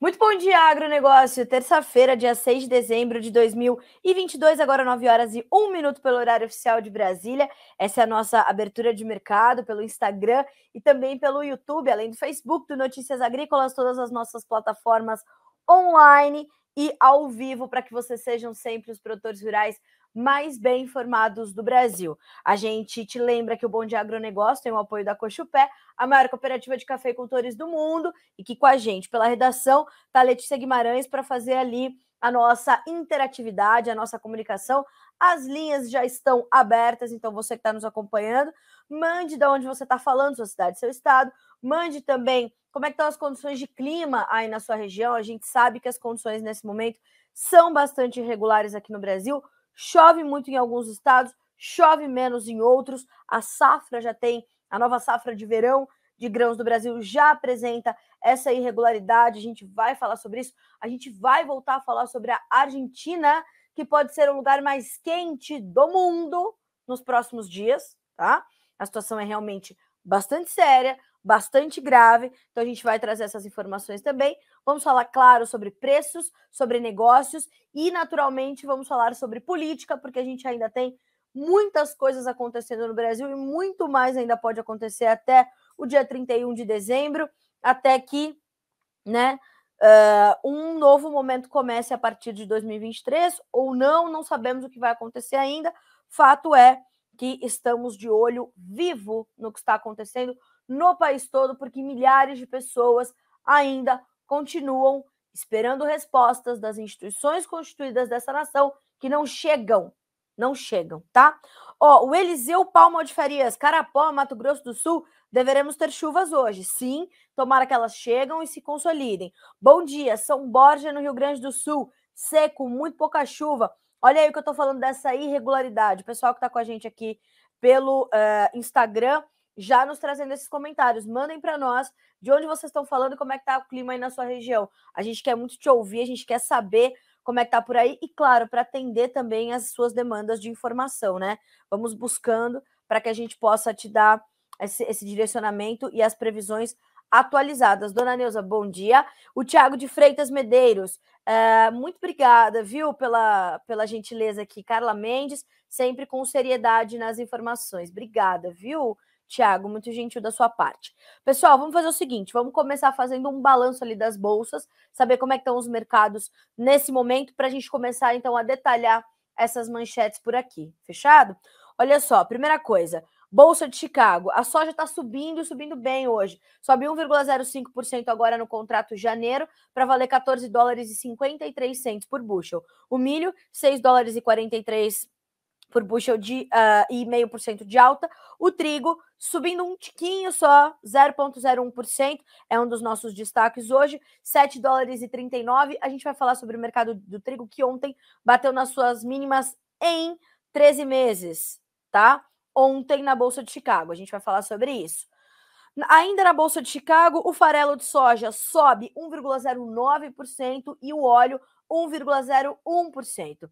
Muito bom dia, agronegócio. Terça-feira, dia 6 de dezembro de 2022, agora 9 horas e 1 minuto pelo horário oficial de Brasília. Essa é a nossa abertura de mercado pelo Instagram e também pelo YouTube, além do Facebook, do Notícias Agrícolas, todas as nossas plataformas online e ao vivo, para que vocês sejam sempre os produtores rurais mais bem informados do Brasil. A gente te lembra que o Bom Dia Agronegócio tem o apoio da Cochupé, a maior cooperativa de cafeicultores do mundo, e que com a gente, pela redação, tá a Letícia Guimarães para fazer ali a nossa interatividade, a nossa comunicação. As linhas já estão abertas, então você que está nos acompanhando, mande de onde você está falando, sua cidade, seu estado, mande também como é que estão as condições de clima aí na sua região. A gente sabe que as condições nesse momento são bastante irregulares aqui no Brasil, chove muito em alguns estados, chove menos em outros, a safra já tem, a nova safra de verão de grãos do Brasil já apresenta essa irregularidade, a gente vai falar sobre isso, a gente vai voltar a falar sobre a Argentina, que pode ser o lugar mais quente do mundo nos próximos dias, tá? A situação é realmente bastante séria, bastante grave, então a gente vai trazer essas informações também. Vamos falar, claro, sobre preços, sobre negócios e, naturalmente, vamos falar sobre política, porque a gente ainda tem muitas coisas acontecendo no Brasil e muito mais ainda pode acontecer até o dia 31 de dezembro, até que, né, um novo momento comece a partir de 2023 ou não sabemos o que vai acontecer ainda. Fato é que estamos de olho vivo no que está acontecendo no país todo, porque milhares de pessoas ainda continuam esperando respostas das instituições constituídas dessa nação que não chegam, tá? Ó, o Eliseu Palma de Farias, Carapó, Mato Grosso do Sul, deveremos ter chuvas hoje. Sim, tomara que elas chegam e se consolidem. Bom dia, São Borja, no Rio Grande do Sul, seco, muito pouca chuva. Olha aí o que eu estou falando dessa irregularidade. O pessoal que está com a gente aqui pelo Instagram já nos trazendo esses comentários. Mandem para nós de onde vocês estão falando e como é que está o clima aí na sua região. A gente quer muito te ouvir, a gente quer saber como é que está por aí e, claro, para atender também as suas demandas de informação, né? Vamos buscando para que a gente possa te dar esse direcionamento e as previsões atualizadas. Dona Neuza, bom dia. O Tiago de Freitas Medeiros, muito obrigada, viu, pela gentileza aqui. Carla Mendes, sempre com seriedade nas informações. Obrigada, viu, Tiago? Muito gentil da sua parte. Pessoal, vamos fazer o seguinte, vamos começar fazendo um balanço ali das bolsas, saber como é que estão os mercados nesse momento, para a gente começar, então, a detalhar essas manchetes por aqui. Fechado? Olha só, primeira coisa, Bolsa de Chicago, a soja está subindo bem hoje. Sobe 1,05% agora no contrato janeiro, para valer 14 dólares e 53 centos por bushel. O milho, 6 dólares e 43 por bushel e 0,5% de alta. O trigo subindo um tiquinho só, 0,01%, é um dos nossos destaques hoje, 7 dólares e 39. A gente vai falar sobre o mercado do trigo, que ontem bateu nas suas mínimas em 13 meses, tá? Ontem na Bolsa de Chicago, a gente vai falar sobre isso. Ainda na Bolsa de Chicago, o farelo de soja sobe 1,09% e o óleo 1,01%.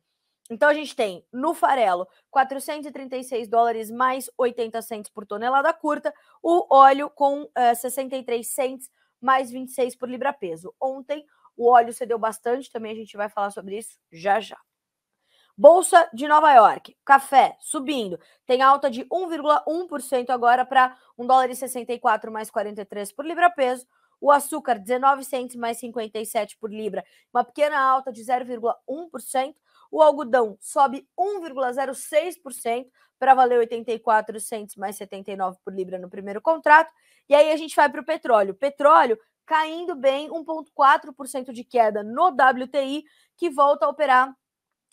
Então a gente tem no farelo 436 dólares mais 80 centos por tonelada curta, o óleo com 63 centos mais 26 por libra-peso. Ontem o óleo cedeu bastante, também a gente vai falar sobre isso já já. Bolsa de Nova York, café subindo, tem alta de 1,1% agora para 1 dólar e 64 mais 43 por libra-peso. O açúcar, 19 centos mais 57 por libra, uma pequena alta de 0,1%. O algodão sobe 1,06% para valer 84 centos mais 79 por libra no primeiro contrato. E aí a gente vai para o petróleo. Petróleo caindo bem, 1,4% de queda no WTI, que volta a operar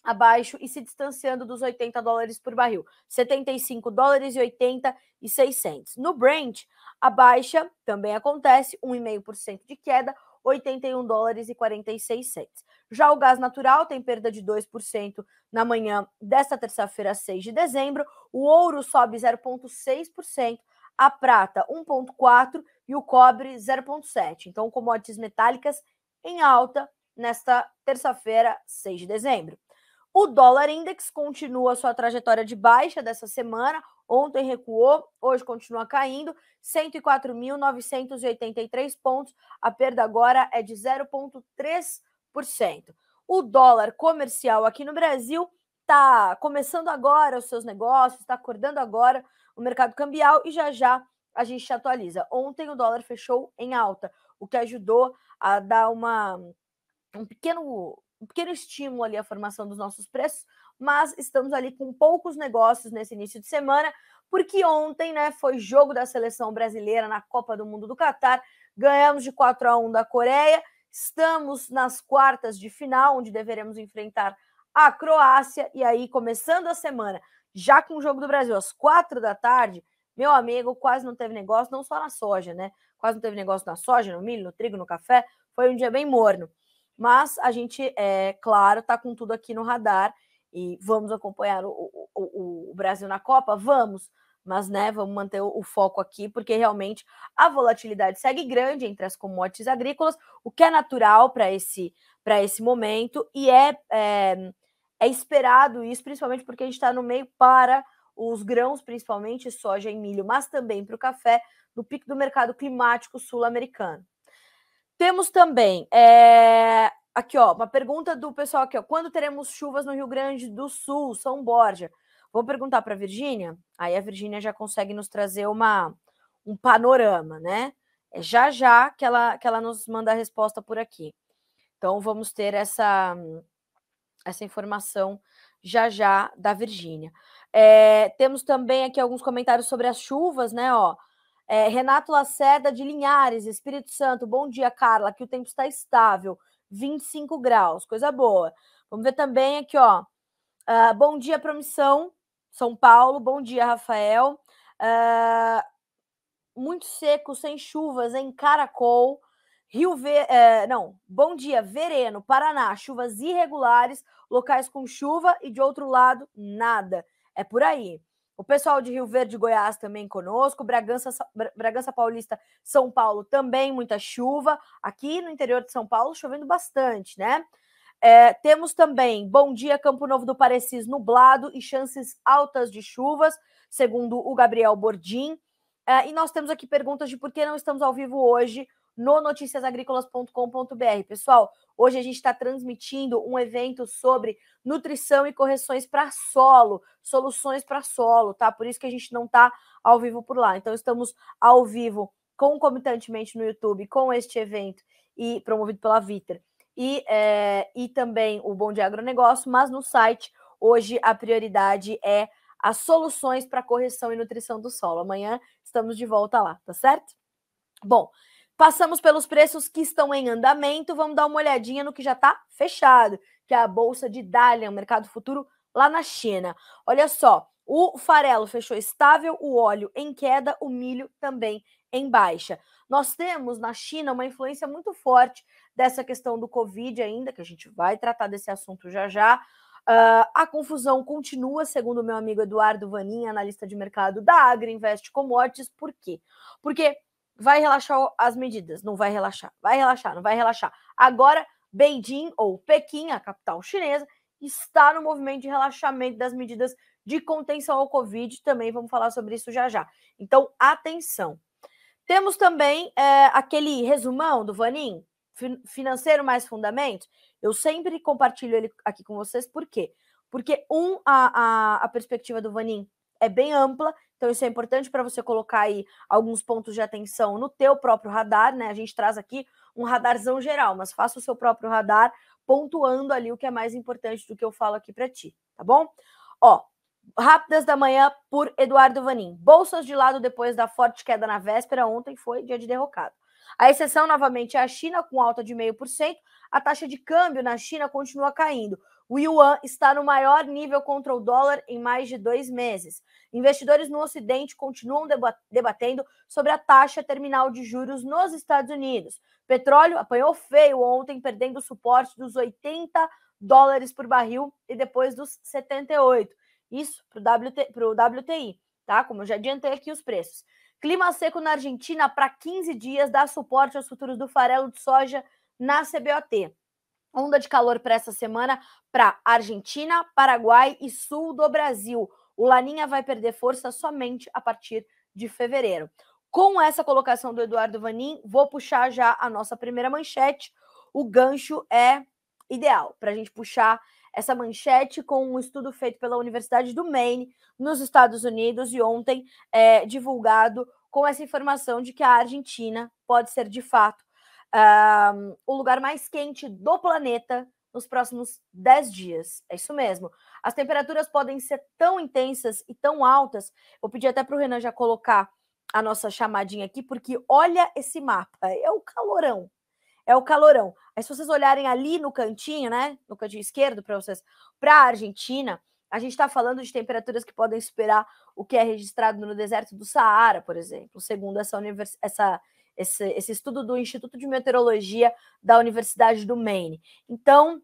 abaixo e se distanciando dos 80 dólares por barril, 75 dólares e 86 centos. No Brent, a baixa também acontece, 1,5% de queda, 81 dólares e 46 centos. Já o gás natural tem perda de 2% na manhã desta terça-feira, 6 de dezembro. O ouro sobe 0,6%, a prata 1,4% e o cobre 0,7%. Então, commodities metálicas em alta nesta terça-feira, 6 de dezembro. O dólar index continua sua trajetória de baixa dessa semana, Ontem recuou, hoje continua caindo, 104.983 pontos, a perda agora é de 0,3%. O dólar comercial aqui no Brasil está começando agora os seus negócios, está acordando agora o mercado cambial e já já a gente te atualiza. Ontem o dólar fechou em alta, o que ajudou a dar um pequeno estímulo ali à formação dos nossos preços, mas estamos ali com poucos negócios nesse início de semana, porque ontem, né, foi jogo da seleção brasileira na Copa do Mundo do Catar, ganhamos de 4-1 da Coreia, estamos nas quartas de final, onde deveremos enfrentar a Croácia, e aí, começando a semana, já com o jogo do Brasil às 4 da tarde, meu amigo, quase não teve negócio, não só na soja, né? Quase não teve negócio na soja, no milho, no trigo, no café, foi um dia bem morno. Mas a gente, claro, está com tudo aqui no radar e vamos acompanhar o Brasil na Copa? Vamos, mas né, vamos manter o foco aqui, porque realmente a volatilidade segue grande entre as commodities agrícolas, o que é natural para esse momento, e é esperado isso, principalmente porque a gente está no meio para os grãos, principalmente soja e milho, mas também para o café, no pico do mercado climático sul-americano. Temos também aqui, ó, uma pergunta do pessoal aqui, ó. Quando teremos chuvas no Rio Grande do Sul, São Borja? Vou perguntar para a Virgínia, aí a Virgínia já consegue nos trazer um panorama, né? É já que ela nos manda a resposta por aqui. Então vamos ter essa informação já da Virgínia. Temos também aqui alguns comentários sobre as chuvas, né? Ó. Renato Lacerda de Linhares, Espírito Santo. Bom dia, Carla. Aqui o tempo está estável, 25 graus, coisa boa. Vamos ver também aqui, ó. Bom dia, Promissão, São Paulo. Bom dia, Rafael. Muito seco, sem chuvas em Caracol. Bom dia, Vereno, Paraná. Chuvas irregulares, locais com chuva e de outro lado, nada. É por aí. O pessoal de Rio Verde, Goiás também conosco, Bragança Paulista, São Paulo também muita chuva. Aqui no interior de São Paulo chovendo bastante, né? Temos também, bom dia, Campo Novo do Parecis, nublado e chances altas de chuvas, segundo o Gabriel Bordim. E nós temos aqui perguntas de por que não estamos ao vivo hoje no noticiasagricolas.com.br. Pessoal, hoje a gente está transmitindo um evento sobre nutrição e correções para solo, soluções para solo, tá? Por isso que a gente não está ao vivo por lá. Então, estamos ao vivo concomitantemente no YouTube com este evento e promovido pela Viter. E também o Bom Dia Agronegócio, mas no site, hoje a prioridade é as soluções para correção e nutrição do solo. Amanhã estamos de volta lá, tá certo? Bom, passamos pelos preços que estão em andamento, vamos dar uma olhadinha no que já está fechado, que é a Bolsa de Dalian, mercado futuro lá na China. Olha só, o farelo fechou estável, o óleo em queda, o milho também em baixa. Nós temos na China uma influência muito forte dessa questão do Covid ainda, que a gente vai tratar desse assunto já. A confusão continua, segundo o meu amigo Eduardo Vanin, analista de mercado da Agriinvest Commodities. Por quê? Porque vai relaxar as medidas, não vai relaxar, não vai relaxar. Agora, Beijing, ou Pequim, a capital chinesa, está no movimento de relaxamento das medidas de contenção ao Covid, também vamos falar sobre isso já. Então, atenção. Temos também aquele resumão do Vanin, financeiro mais fundamentos. Eu sempre compartilho ele aqui com vocês, por quê? Porque a perspectiva do Vanin é bem ampla, então isso é importante para você colocar aí alguns pontos de atenção no teu próprio radar, né? A gente traz aqui um radarzão geral, mas faça o seu próprio radar, pontuando ali o que é mais importante do que eu falo aqui para ti, tá bom? Ó, rápidas da manhã por Eduardo Vanin. Bolsas de lado depois da forte queda na véspera, ontem foi dia de derrocado. A exceção, novamente, é a China, com alta de 0,5%. A taxa de câmbio na China continua caindo. O yuan está no maior nível contra o dólar em mais de 2 meses. Investidores no Ocidente continuam debatendo sobre a taxa terminal de juros nos Estados Unidos. Petróleo apanhou feio ontem, perdendo o suporte dos $80 por barril e depois dos 78. Isso para o WTI, tá? Como eu já adiantei aqui os preços. Clima seco na Argentina para 15 dias dá suporte aos futuros do farelo de soja na CBOT. Onda de calor para essa semana para Argentina, Paraguai e sul do Brasil. O Laninha vai perder força somente a partir de fevereiro. Com essa colocação do Eduardo Vanin, vou puxar já a nossa primeira manchete. O gancho é ideal para a gente puxar essa manchete com um estudo feito pela Universidade do Maine, nos Estados Unidos, e ontem divulgado com essa informação de que a Argentina pode ser, de fato, o lugar mais quente do planeta nos próximos 10 dias. É isso mesmo. As temperaturas podem ser tão intensas e tão altas. Vou pedir até para o Renan já colocar a nossa chamadinha aqui, porque olha esse mapa. É o calorão. É o calorão. Aí, se vocês olharem ali no cantinho, né? No cantinho esquerdo, para vocês, para a Argentina, a gente está falando de temperaturas que podem superar o que é registrado no deserto do Saara, por exemplo, segundo esse estudo do Instituto de Meteorologia da Universidade do Maine. Então,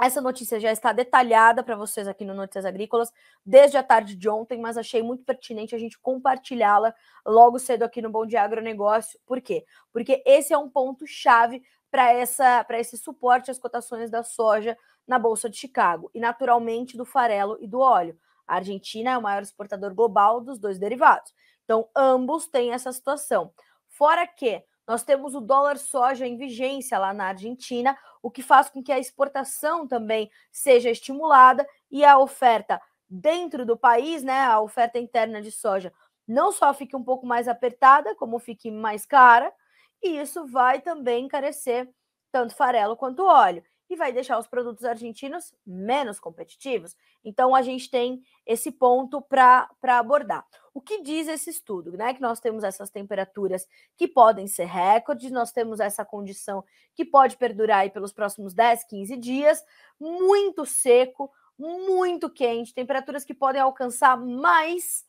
essa notícia já está detalhada para vocês aqui no Notícias Agrícolas desde a tarde de ontem, mas achei muito pertinente a gente compartilhá-la logo cedo aqui no Bom Dia Agronegócio. Por quê? Porque esse é um ponto-chave para esse suporte às cotações da soja na Bolsa de Chicago e, naturalmente, do farelo e do óleo. A Argentina é o maior exportador global dos dois derivados. Então, ambos têm essa situação. Fora que nós temos o dólar soja em vigência lá na Argentina, o que faz com que a exportação também seja estimulada e a oferta dentro do país, né, a oferta interna de soja, não só fique um pouco mais apertada, como fique mais cara, e isso vai também encarecer tanto farelo quanto óleo, e vai deixar os produtos argentinos menos competitivos. Então, a gente tem esse ponto para abordar. O que diz esse estudo? Né? Que nós temos essas temperaturas que podem ser recordes, nós temos essa condição que pode perdurar aí pelos próximos 10, 15 dias, muito seco, muito quente, temperaturas que podem alcançar mais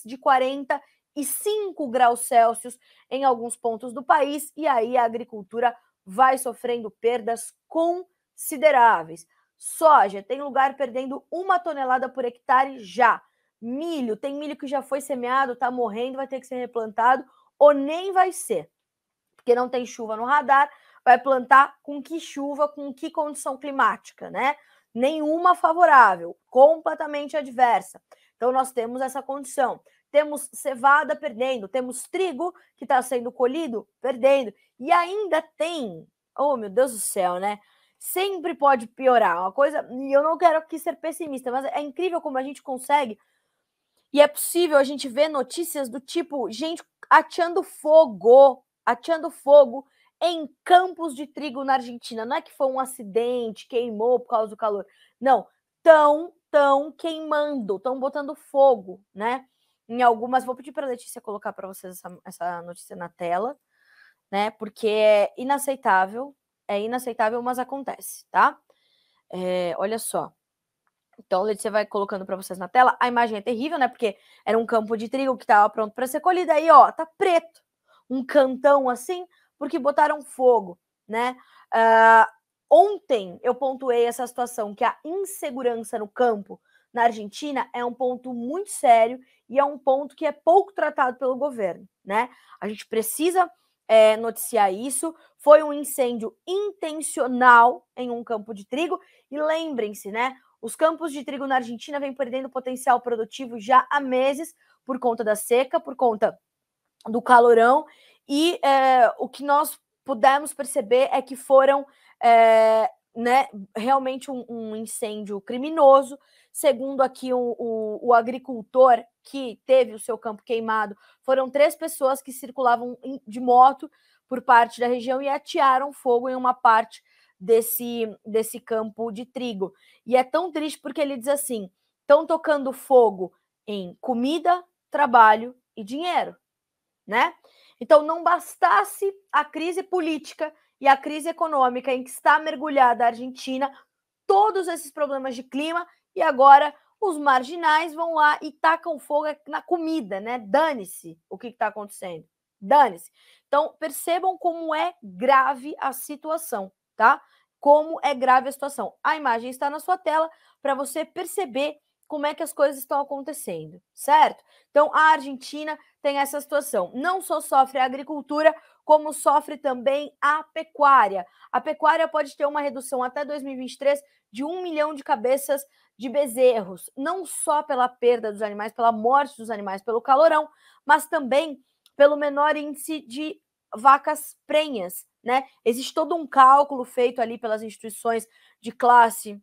de 45 graus Celsius em alguns pontos do país, e aí a agricultura vai sofrendo perdas consideráveis. Soja, tem lugar perdendo 1 tonelada por hectare já. Milho, tem milho que já foi semeado, está morrendo, vai ter que ser replantado, ou nem vai ser, porque não tem chuva no radar, vai plantar com que chuva, com que condição climática, né? Nenhuma favorável, completamente adversa. Então, nós temos essa condição. Temos cevada perdendo, temos trigo que está sendo colhido, perdendo. E ainda tem, oh meu Deus do céu, né? Sempre pode piorar. Uma coisa, e eu não quero aqui ser pessimista, mas é incrível como a gente consegue. E é possível a gente ver notícias do tipo, gente ateando fogo em campos de trigo na Argentina. Não é que foi um acidente, queimou por causa do calor. Não, estão queimando, estão botando fogo, né? Em algumas, vou pedir para a Letícia colocar para vocês essa notícia na tela, né? Porque é inaceitável, mas acontece, tá? Olha só. Então, Letícia vai colocando para vocês na tela. A imagem é terrível, né? Porque era um campo de trigo que estava pronto para ser colhido. Aí, ó, tá preto. Um cantão assim, porque botaram fogo, né? Ontem eu pontuei essa situação, que a insegurança no campo na Argentina é um ponto muito sério e é um ponto que é pouco tratado pelo governo, né? A gente precisa noticiar isso. Foi um incêndio intencional em um campo de trigo. E lembrem-se, né? Os campos de trigo na Argentina vêm perdendo potencial produtivo já há meses por conta da seca, por conta do calorão, e o que nós pudemos perceber é que foram né, realmente um incêndio criminoso. Segundo aqui o agricultor que teve o seu campo queimado, foram 3 pessoas que circulavam de moto por parte da região e atearam fogo em uma parte desse campo de trigo. E é tão triste porque ele diz assim: estão tocando fogo em comida, trabalho e dinheiro, né? Então, não bastasse a crise política e a crise econômica em que está mergulhada a Argentina, todos esses problemas de clima, e agora os marginais vão lá e tacam fogo na comida, né? Dane-se o que está acontecendo. Dane-se. Então, percebam como é grave a situação, tá? Como é grave a situação. A imagem está na sua tela para você perceber como é que as coisas estão acontecendo, certo? Então, a Argentina tem essa situação. Não só sofre a agricultura, como sofre também a pecuária. A pecuária pode ter uma redução até 2023 de 1 milhão de cabeças de bezerros, não só pela perda dos animais, pela morte dos animais, pelo calorão, mas também pelo menor índice de vacas prenhas, né? Existe todo um cálculo feito ali pelas instituições de classe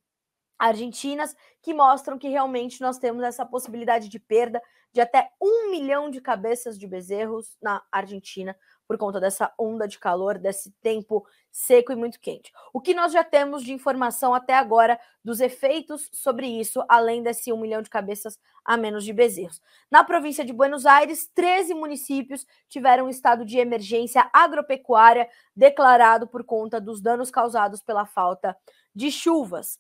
argentinas que mostram que realmente nós temos essa possibilidade de perda de até 1 milhão de cabeças de bezerros na Argentina por conta dessa onda de calor, desse tempo seco e muito quente. O que nós já temos de informação até agora dos efeitos sobre isso, além desse 1 milhão de cabeças a menos de bezerros? Na província de Buenos Aires, 13 municípios tiveram um estado de emergência agropecuária declarado por conta dos danos causados pela falta de chuvas.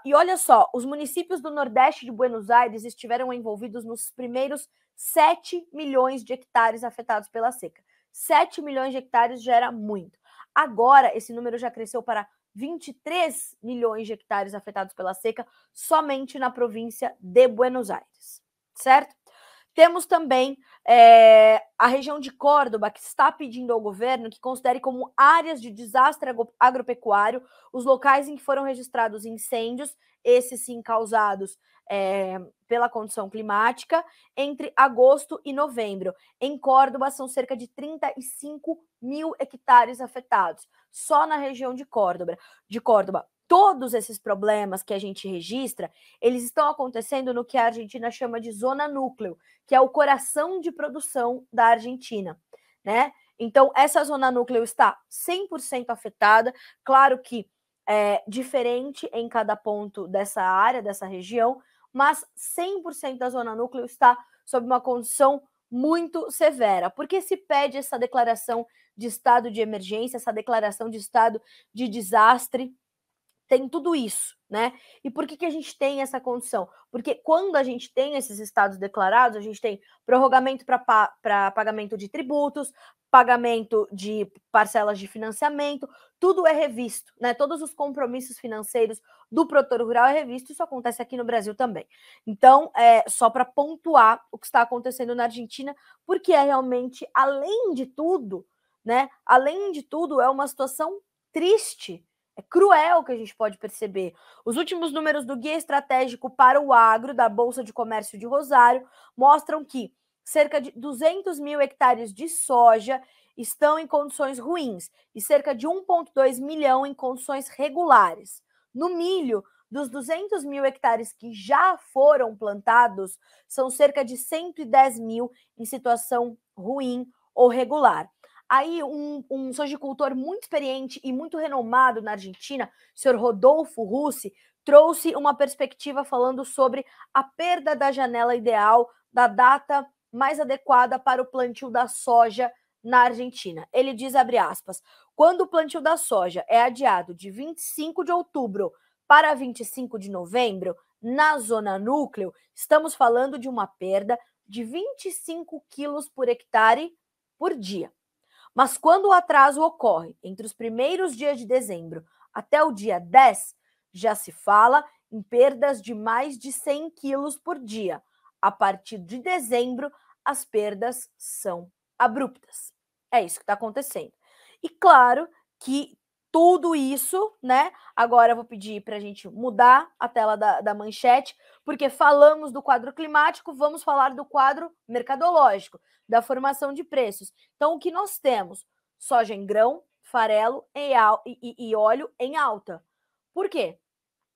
E olha só, os municípios do Nordeste de Buenos Aires estiveram envolvidos nos primeiros 7 milhões de hectares afetados pela seca. 7 milhões de hectares já era muito. Agora, esse número já cresceu para 23 milhões de hectares afetados pela seca somente na província de Buenos Aires, certo? Temos também a região de Córdoba, que está pedindo ao governo que considere como áreas de desastre agropecuário os locais em que foram registrados incêndios, esses sim causados pela condição climática, entre agosto e novembro. Em Córdoba, são cerca de 35 mil hectares afetados, só na região de Córdoba. Todos esses problemas que a gente registra, eles estão acontecendo no que a Argentina chama de zona núcleo, que é o coração de produção da Argentina, né? Então, essa zona núcleo está 100% afetada, claro que é diferente em cada ponto dessa área, dessa região, mas 100% da zona núcleo está sob uma condição muito severa. Por que se pede essa declaração de estado de emergência, essa declaração de estado de desastre? Tem tudo isso, né? E por que a gente tem essa condição? Porque quando a gente tem esses estados declarados, a gente tem prorrogamento para pagamento de tributos, pagamento de parcelas de financiamento, tudo é revisto, né? Todos os compromissos financeiros do produtor rural é revisto, isso acontece aqui no Brasil também. Então, só para pontuar o que está acontecendo na Argentina, porque é realmente, além de tudo, né? Além de tudo, é uma situação triste. É cruel que a gente pode perceber. Os últimos números do Guia Estratégico para o Agro, da Bolsa de Comércio de Rosário, mostram que cerca de 200 mil hectares de soja estão em condições ruins e cerca de 1,2 milhão em condições regulares. No milho, dos 200 mil hectares que já foram plantados, são cerca de 110 mil em situação ruim ou regular. Aí um sojicultor muito experiente e muito renomado na Argentina, o senhor Rodolfo Russi, trouxe uma perspectiva falando sobre a perda da janela ideal, da data mais adequada para o plantio da soja na Argentina. Ele diz, abre aspas, quando o plantio da soja é adiado de 25 de outubro para 25 de novembro, na zona núcleo, estamos falando de uma perda de 25 quilos por hectare por dia. Mas quando o atraso ocorre entre os primeiros dias de dezembro até o dia 10, já se fala em perdas de mais de 100 quilos por dia. A partir de dezembro, as perdas são abruptas. É isso que está acontecendo. E claro que tudo isso, né? Agora eu vou pedir para a gente mudar a tela da manchete, porque falamos do quadro climático, vamos falar do quadro mercadológico, da formação de preços. Então, o que nós temos? Soja em grão, farelo e óleo em alta. Por quê?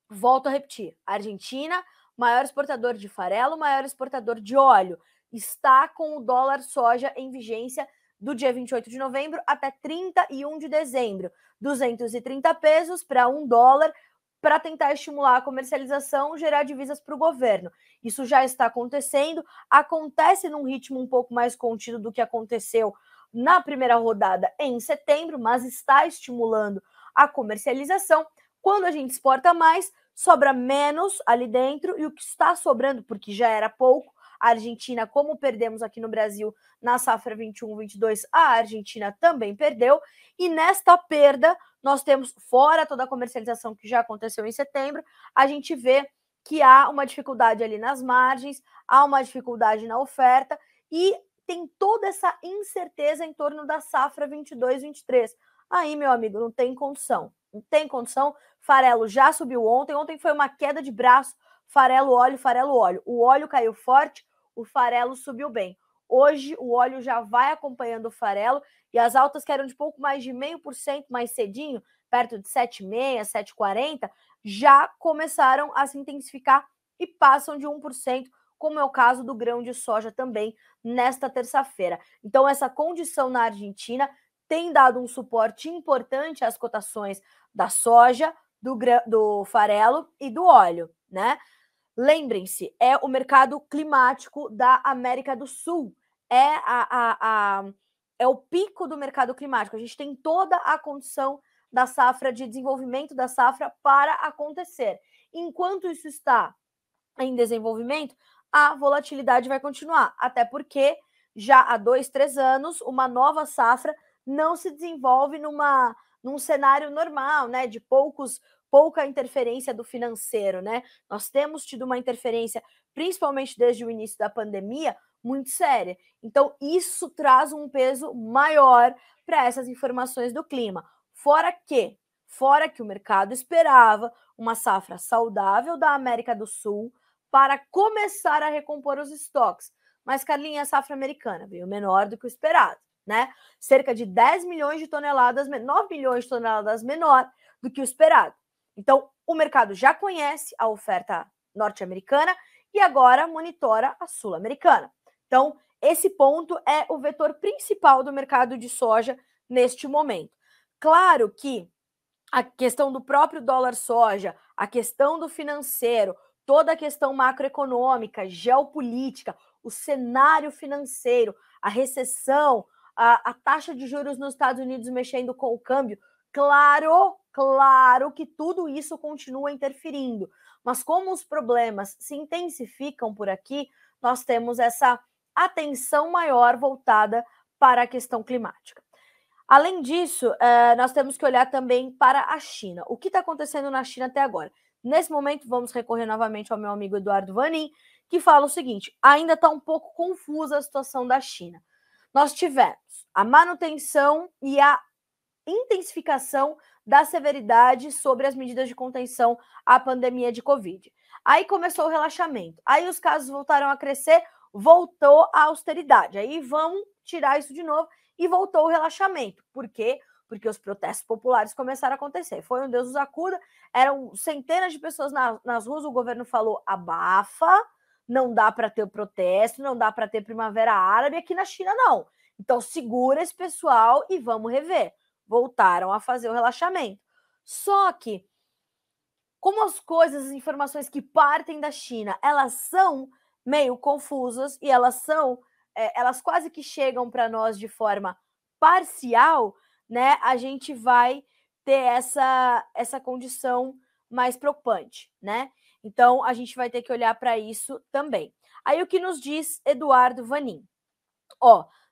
Volto a repetir, Argentina, maior exportador de farelo, maior exportador de óleo, está com o dólar soja em vigência do dia 28 de novembro até 31 de dezembro, 230 pesos para $1, para tentar estimular a comercialização, gerar divisas para o governo. Isso já está acontecendo, acontece num ritmo um pouco mais contido do que aconteceu na primeira rodada em setembro, mas está estimulando a comercialização. Quando a gente exporta mais, sobra menos ali dentro, e o que está sobrando, porque já era pouco, a Argentina, como perdemos aqui no Brasil na safra 21-22, a Argentina também perdeu, e nesta perda nós temos, fora toda a comercialização que já aconteceu em setembro, a gente vê que há uma dificuldade ali nas margens, há uma dificuldade na oferta e tem toda essa incerteza em torno da safra 22-23. Aí, meu amigo, não tem condição. Não tem condição. Farelo já subiu ontem. Ontem foi uma queda de braço. Farelo, óleo, farelo, óleo. O óleo caiu forte, o farelo subiu bem. Hoje, o óleo já vai acompanhando o farelo e as altas que eram de pouco mais de 0,5% mais cedinho, perto de 7,5%, 7,40%, já começaram a se intensificar e passam de 1%, como é o caso do grão de soja também nesta terça-feira. Então, essa condição na Argentina tem dado um suporte importante às cotações da soja, do farelo e do óleo, né? Lembrem-se, é o mercado climático da América do Sul. É o pico do mercado climático. A gente tem toda a condição da safra, de desenvolvimento da safra para acontecer. Enquanto isso está em desenvolvimento, a volatilidade vai continuar. Até porque já há 2, 3 anos, uma nova safra não se desenvolve num cenário normal, né? De pouca interferência do financeiro, né? Nós temos tido uma interferência, principalmente desde o início da pandemia, muito séria. Então, isso traz um peso maior para essas informações do clima. Fora que o mercado esperava uma safra saudável da América do Sul para começar a recompor os estoques. Mas, Carlinha, a safra americana veio menor do que o esperado, né? Cerca de 10 milhões de toneladas, 9 milhões de toneladas menor do que o esperado. Então, o mercado já conhece a oferta norte-americana e agora monitora a sul-americana. Então, esse ponto é o vetor principal do mercado de soja neste momento. Claro que a questão do próprio dólar soja, a questão do financeiro, toda a questão macroeconômica, geopolítica, o cenário financeiro, a recessão, a taxa de juros nos Estados Unidos mexendo com o câmbio, claro que tudo isso continua interferindo. Mas como os problemas se intensificam por aqui, nós temos essa atenção maior voltada para a questão climática. Além disso, nós temos que olhar também para a China. O que está acontecendo na China até agora? Nesse momento, vamos recorrer novamente ao meu amigo Eduardo Vanin, que fala o seguinte: ainda está um pouco confusa a situação da China. Nós tivemos a manutenção e a intensificação da severidade sobre as medidas de contenção à pandemia de Covid. Aí começou o relaxamento. Aí os casos voltaram a crescer, voltou a austeridade. Aí vamos tirar isso de novo e voltou o relaxamento. Por quê? Porque os protestos populares começaram a acontecer. Foi um Deus nos acuda, eram centenas de pessoas nas ruas, o governo falou: abafa, não dá para ter o protesto, não dá para ter primavera árabe, aqui na China não. Então segura esse pessoal e vamos rever. Voltaram a fazer o relaxamento. Só que, como as coisas, as informações que partem da China, elas são meio confusas e elas quase que chegam para nós de forma parcial, né? A gente vai ter essa condição mais preocupante, né? Então, a gente vai ter que olhar para isso também. Aí, o que nos diz Eduardo Vanin?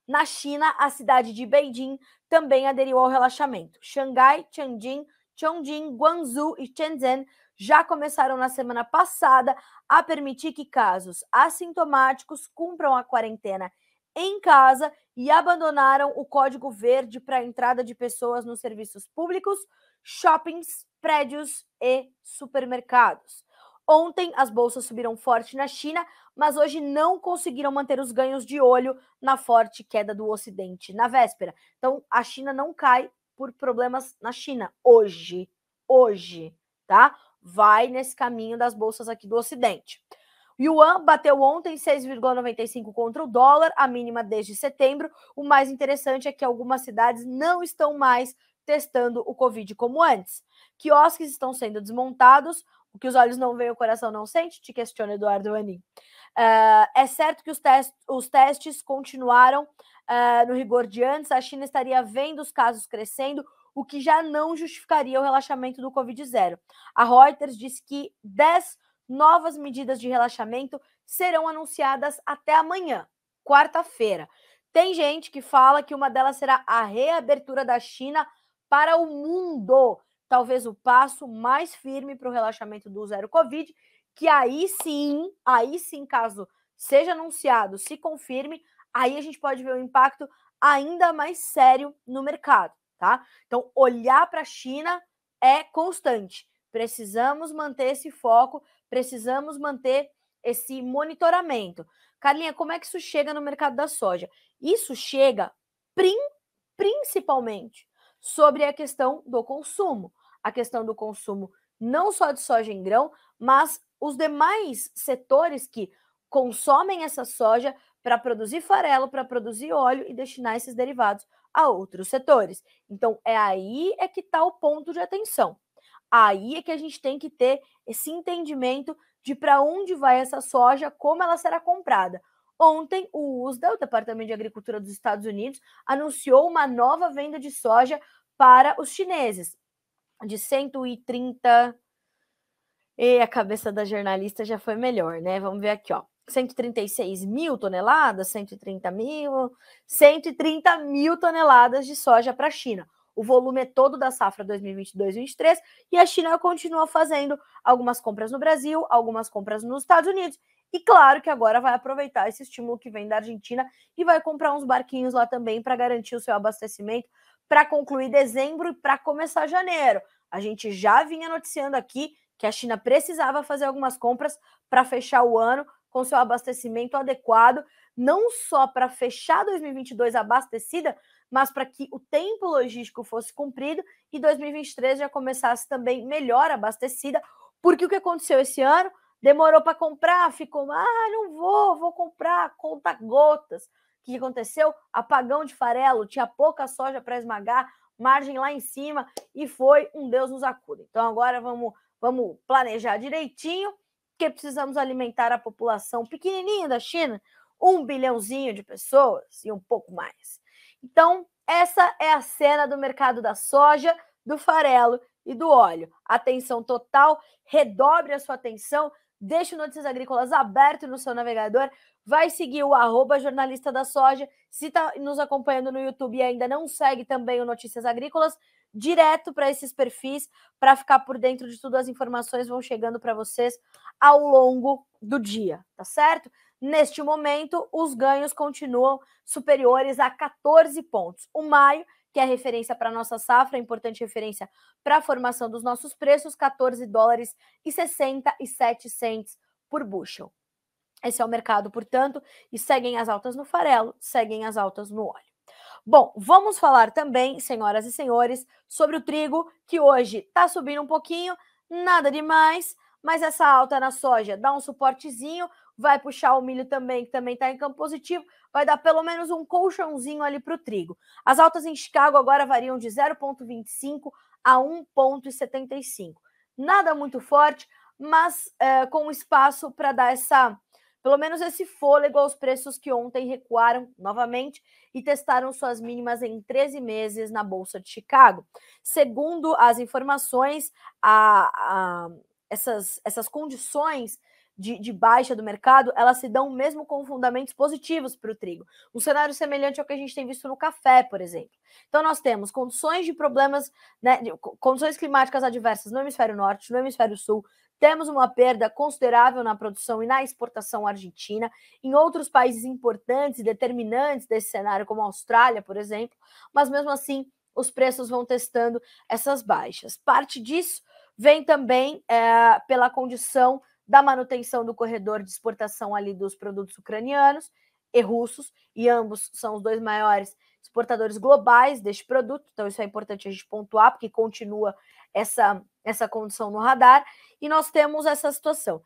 Na China, a cidade de Beijing também aderiu ao relaxamento. Xangai, Tianjin, Chongqing, Guangzhou e Shenzhen já começaram na semana passada a permitir que casos assintomáticos cumpram a quarentena em casa e abandonaram o código verde para a entrada de pessoas nos serviços públicos, shoppings, prédios e supermercados. Ontem, as bolsas subiram forte na China, mas hoje não conseguiram manter os ganhos de olho na forte queda do Ocidente na véspera. Então, a China não cai por problemas na China hoje, tá? Vai nesse caminho das bolsas aqui do Ocidente. O Yuan bateu ontem 6,95 contra o dólar, a mínima desde setembro. O mais interessante é que algumas cidades não estão mais testando o Covid como antes. Quiosques estão sendo desmontados. O que os olhos não veem, o coração não sente? Te questiona Eduardo Vanin. É certo que os testes continuaram no rigor de antes. A China estaria vendo os casos crescendo, o que já não justificaria o relaxamento do Covid-0. A Reuters disse que 10 novas medidas de relaxamento serão anunciadas até amanhã, quarta-feira. Tem gente que fala que uma delas será a reabertura da China para o mundo, talvez o passo mais firme para o relaxamento do zero Covid, que aí sim, caso seja anunciado, se confirme, aí a gente pode ver um impacto ainda mais sério no mercado, tá? Então, olhar para a China é constante. Precisamos manter esse foco, precisamos manter esse monitoramento. Carlinha, como é que isso chega no mercado da soja? Isso chega principalmente sobre a questão do consumo. A questão do consumo não só de soja em grão, mas os demais setores que consomem essa soja para produzir farelo, para produzir óleo e destinar esses derivados a outros setores. Então, aí que está o ponto de atenção. Aí é que a gente tem que ter esse entendimento de para onde vai essa soja, como ela será comprada. Ontem, o USDA, o Departamento de Agricultura dos Estados Unidos, anunciou uma nova venda de soja para os chineses, de 130... E a cabeça da jornalista já foi melhor, né? Vamos ver aqui, ó. 136 mil toneladas, 130 mil toneladas de soja para a China. O volume é todo da safra 2022-2023 e a China continua fazendo algumas compras no Brasil, algumas compras nos Estados Unidos. E claro que agora vai aproveitar esse estímulo que vem da Argentina e vai comprar uns barquinhos lá também para garantir o seu abastecimento para concluir dezembro e para começar janeiro. A gente já vinha noticiando aqui que a China precisava fazer algumas compras para fechar o ano com seu abastecimento adequado, não só para fechar 2022 abastecida, mas para que o tempo logístico fosse cumprido e 2023 já começasse também melhor abastecida, porque o que aconteceu esse ano? Demorou para comprar, ficou, não vou comprar, conta gotas. O que aconteceu? Apagão de farelo, tinha pouca soja para esmagar, margem lá em cima e foi um Deus nos acuda. Então agora vamos planejar direitinho, porque precisamos alimentar a população pequenininha da China, 1 bilhãozinho de pessoas e um pouco mais. Então, essa é a cena do mercado da soja, do farelo e do óleo. Atenção total, redobre a sua atenção, deixe o Notícias Agrícolas aberto no seu navegador, vai seguir o @jornalista da soja. Se está nos acompanhando no YouTube e ainda não segue também o Notícias Agrícolas, direto para esses perfis, para ficar por dentro de tudo, as informações vão chegando para vocês ao longo do dia, tá certo? Neste momento, os ganhos continuam superiores a 14 pontos. O maio, que é a referência para a nossa safra, importante referência para a formação dos nossos preços, 14 dólares e 67 cents por bushel. Esse é o mercado, portanto, e seguem as altas no farelo, seguem as altas no óleo. Bom, vamos falar também, senhoras e senhores, sobre o trigo, que hoje está subindo um pouquinho, nada demais, mas essa alta na soja dá um suportezinho, vai puxar o milho também, que também está em campo positivo, vai dar pelo menos um colchãozinho ali para o trigo. As altas em Chicago agora variam de 0,25 a 1,75. Nada muito forte, mas com espaço para dar pelo menos esse fôlego aos preços que ontem recuaram novamente e testaram suas mínimas em 13 meses na Bolsa de Chicago. Segundo as informações, essas condições de baixa do mercado, elas se dão mesmo com fundamentos positivos para o trigo. Um cenário semelhante ao que a gente tem visto no café, por exemplo. Então, nós temos condições de problemas, né, condições climáticas adversas no hemisfério norte, no hemisfério sul. Temos uma perda considerável na produção e na exportação argentina, em outros países importantes e determinantes desse cenário, como a Austrália, por exemplo, mas mesmo assim os preços vão testando essas baixas. Parte disso vem também pela condição da manutenção do corredor de exportação ali dos produtos ucranianos e russos, e ambos são os dois maiores exportadores globais deste produto, então isso é importante a gente pontuar, porque continua essa condição no radar, e nós temos essa situação.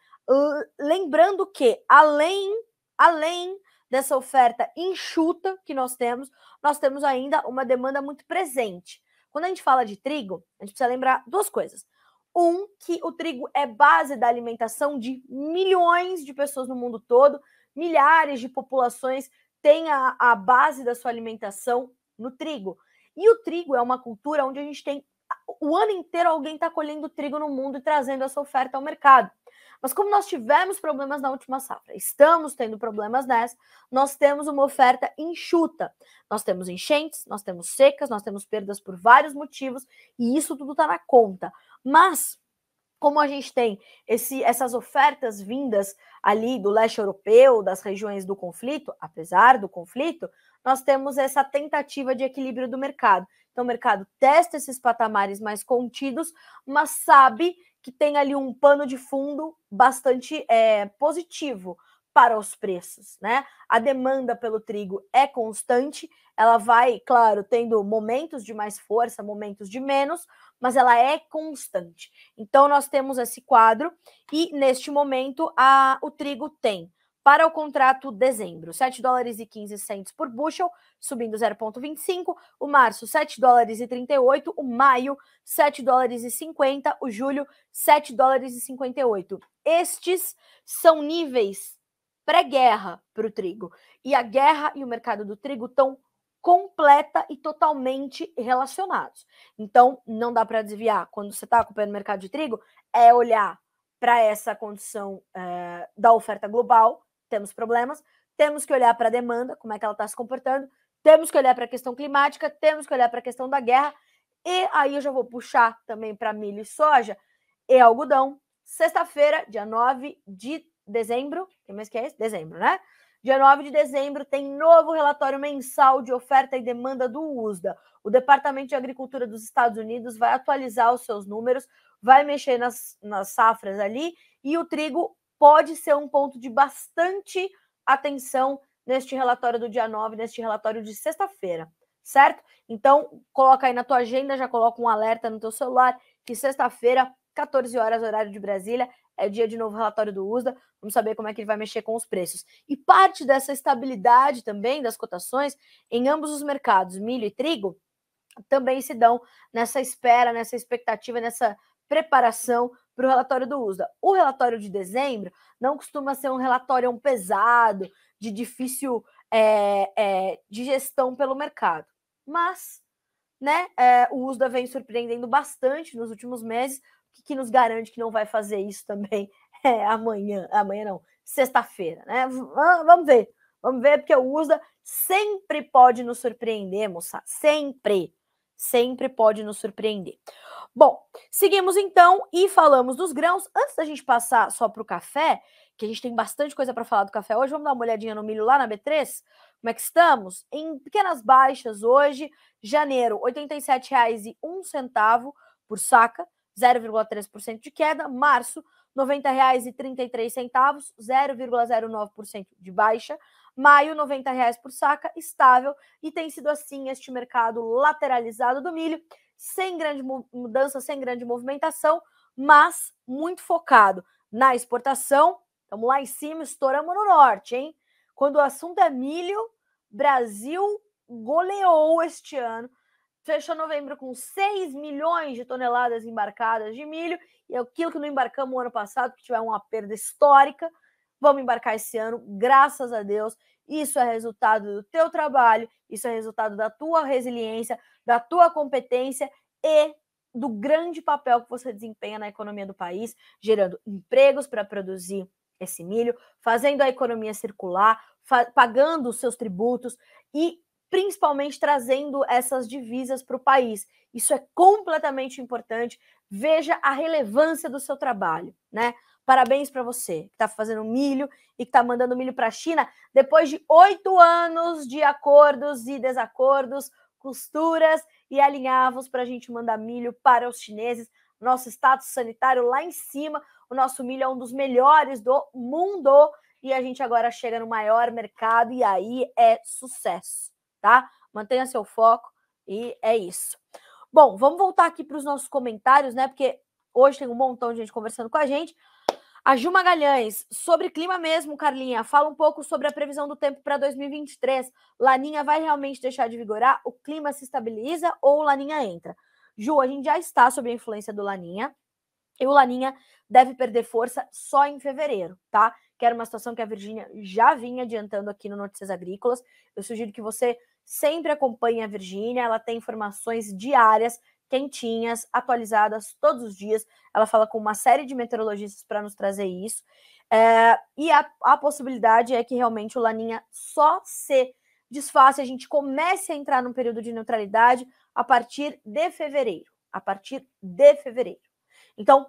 Lembrando que, além dessa oferta enxuta que nós temos ainda uma demanda muito presente. Quando a gente fala de trigo, a gente precisa lembrar duas coisas. Que o trigo é base da alimentação de milhões de pessoas no mundo todo, milhares de populações têm a base da sua alimentação no trigo. E o trigo é uma cultura onde a gente tem o ano inteiro alguém está colhendo trigo no mundo e trazendo essa oferta ao mercado. Mas como nós tivemos problemas na última safra, estamos tendo problemas nessa, nós temos uma oferta enxuta. Nós temos enchentes, nós temos secas, nós temos perdas por vários motivos, e isso tudo está na conta. Mas como a gente tem essas ofertas vindas ali do leste europeu, das regiões do conflito, apesar do conflito, nós temos essa tentativa de equilíbrio do mercado. Então, o mercado testa esses patamares mais contidos, mas sabe que tem ali um pano de fundo bastante positivo para os preços, né? A demanda pelo trigo é constante, ela vai, claro, tendo momentos de mais força, momentos de menos, mas ela é constante. Então, nós temos esse quadro e, neste momento, o trigo tem, para o contrato dezembro, 7 dólares e 15 cents por bushel, subindo 0,25, o março, 7 dólares e 38, o maio, 7 dólares e 50, o julho, 7 dólares e 58. Estes são níveis pré-guerra para o trigo. E a guerra e o mercado do trigo estão completa e totalmente relacionados. Então, não dá para desviar. Quando você está acompanhando o mercado de trigo, é olhar para essa condição da oferta global, temos problemas, temos que olhar para a demanda, como é que ela está se comportando, temos que olhar para a questão climática, temos que olhar para a questão da guerra, e aí eu já vou puxar também para milho e soja e algodão. Sexta-feira, dia 9 de dezembro, que mês que é esse? Dezembro, né? Dia 9 de dezembro tem novo relatório mensal de oferta e demanda do USDA. O Departamento de Agricultura dos Estados Unidos vai atualizar os seus números, vai mexer nas safras ali, e o trigo pode ser um ponto de bastante atenção neste relatório do dia 9, neste relatório de sexta-feira, certo? Então, coloca aí na tua agenda, já coloca um alerta no teu celular, que sexta-feira, 14 horas, horário de Brasília, é dia de novo relatório do USDA, vamos saber como é que ele vai mexer com os preços. E parte dessa estabilidade também das cotações em ambos os mercados, milho e trigo, também se dão nessa espera, nessa expectativa, nessa preparação para o relatório do USDA. O relatório de dezembro não costuma ser um relatório pesado, de difícil de gestão pelo mercado, mas né, o USDA vem surpreendendo bastante nos últimos meses, o que nos garante que não vai fazer isso também amanhã não, sexta-feira, né? Vamos ver, porque o USDA sempre pode nos surpreender, moça, sempre pode nos surpreender. Bom, seguimos então e falamos dos grãos. Antes da gente passar só para o café, que a gente tem bastante coisa para falar do café hoje, vamos dar uma olhadinha no milho lá na B3? Como é que estamos? Em pequenas baixas hoje, janeiro, R$ 87,01 por saca, 0,3% de queda. Março, R$ 90,33, 0,09% de baixa. Maio, R$ 90 por saca, estável. E tem sido assim este mercado lateralizado do milho, sem grande mudança, sem grande movimentação, mas muito focado na exportação. Estamos lá em cima, estouramos no norte, hein? Quando o assunto é milho, Brasil goleou este ano. Fechou novembro com 6 milhões de toneladas embarcadas de milho, e aquilo que não embarcamos o ano passado, que tiver uma perda histórica, vamos embarcar esse ano, graças a Deus. Isso é resultado do teu trabalho, isso é resultado da tua resiliência, da tua competência e do grande papel que você desempenha na economia do país, gerando empregos para produzir esse milho, fazendo a economia circular, pagando os seus tributos e principalmente trazendo essas divisas para o país. Isso é completamente importante. Veja a relevância do seu trabalho, né? Parabéns para você que está fazendo milho e que está mandando milho para a China depois de 8 anos de acordos e desacordos, costuras e alinhavos para a gente mandar milho para os chineses. Nosso status sanitário lá em cima, o nosso milho é um dos melhores do mundo e a gente agora chega no maior mercado e aí é sucesso, tá? Mantenha seu foco e é isso. Bom, vamos voltar aqui para os nossos comentários, né? Porque hoje tem um montão de gente conversando com a gente. A Ju Magalhães, sobre clima mesmo, Carlinha, fala um pouco sobre a previsão do tempo para 2023. Laninha vai realmente deixar de vigorar? O clima se estabiliza ou Laninha entra? Ju, a gente já está sob a influência do Laninha e o Laninha deve perder força só em fevereiro, tá? Que era uma situação que a Virgínia já vinha adiantando aqui no Notícias Agrícolas. Eu sugiro que você sempre acompanhe a Virgínia, ela tem informações diárias, quentinhas, atualizadas todos os dias. Ela fala com uma série de meteorologistas para nos trazer isso. E a possibilidade é que realmente o Laninha só se desfaça, a gente comece a entrar num período de neutralidade a partir de fevereiro. Então,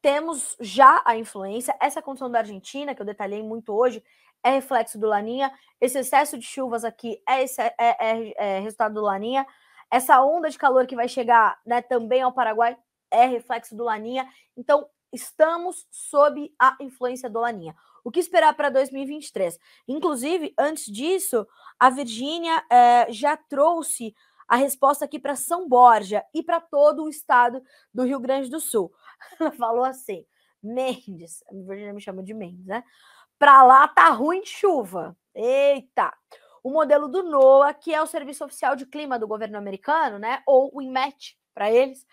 temos já a influência, essa condição da Argentina, que eu detalhei muito hoje, é reflexo do Laninha, esse excesso de chuvas aqui é resultado do Laninha, essa onda de calor que vai chegar, né, também ao Paraguai é reflexo do Laninha, então estamos sob a influência do Laninha. O que esperar para 2023? Inclusive, antes disso, a Virgínia já trouxe a resposta aqui para São Borja e para todo o estado do Rio Grande do Sul. Ela falou assim, Mendes, a Virgínia me chama de Mendes, né? Para lá tá ruim de chuva. Eita! O modelo do NOAA, que é o Serviço Oficial de Clima do governo americano, né? Ou o INMET para eles,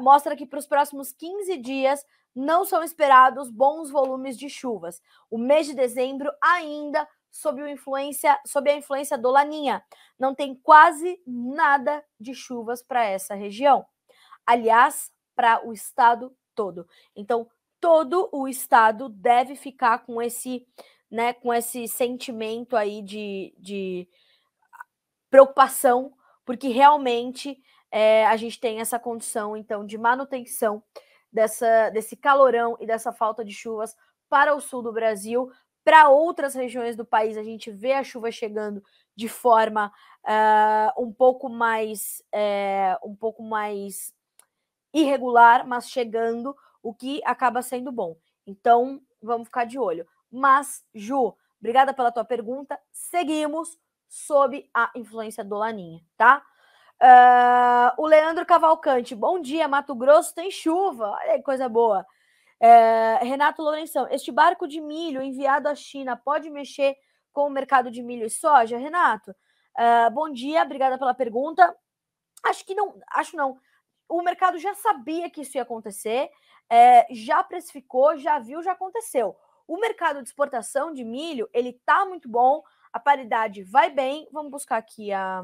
mostra que para os próximos 15 dias não são esperados bons volumes de chuvas. O mês de dezembro ainda sob a influência do Laninha. Não tem quase nada de chuvas para essa região. Aliás, para o estado todo. Então, todo o estado deve ficar com esse, né, com esse sentimento aí de preocupação, porque realmente a gente tem essa condição, então, de manutenção desse calorão e dessa falta de chuvas para o sul do Brasil. Para outras regiões do país, a gente vê a chuva chegando de forma um pouco mais irregular, mas chegando, o que acaba sendo bom. Então, vamos ficar de olho. Mas, Ju, obrigada pela tua pergunta. Seguimos sob a influência do Laninha, tá? O Leandro Cavalcante, bom dia, Mato Grosso tem chuva, olha aí, coisa boa. Renato Lourenção, este barco de milho enviado à China pode mexer com o mercado de milho e soja? Renato, bom dia, obrigada pela pergunta. Acho não. O mercado já sabia que isso ia acontecer, já precificou, já viu, já aconteceu. O mercado de exportação de milho, ele tá muito bom, a paridade vai bem. Vamos buscar aqui a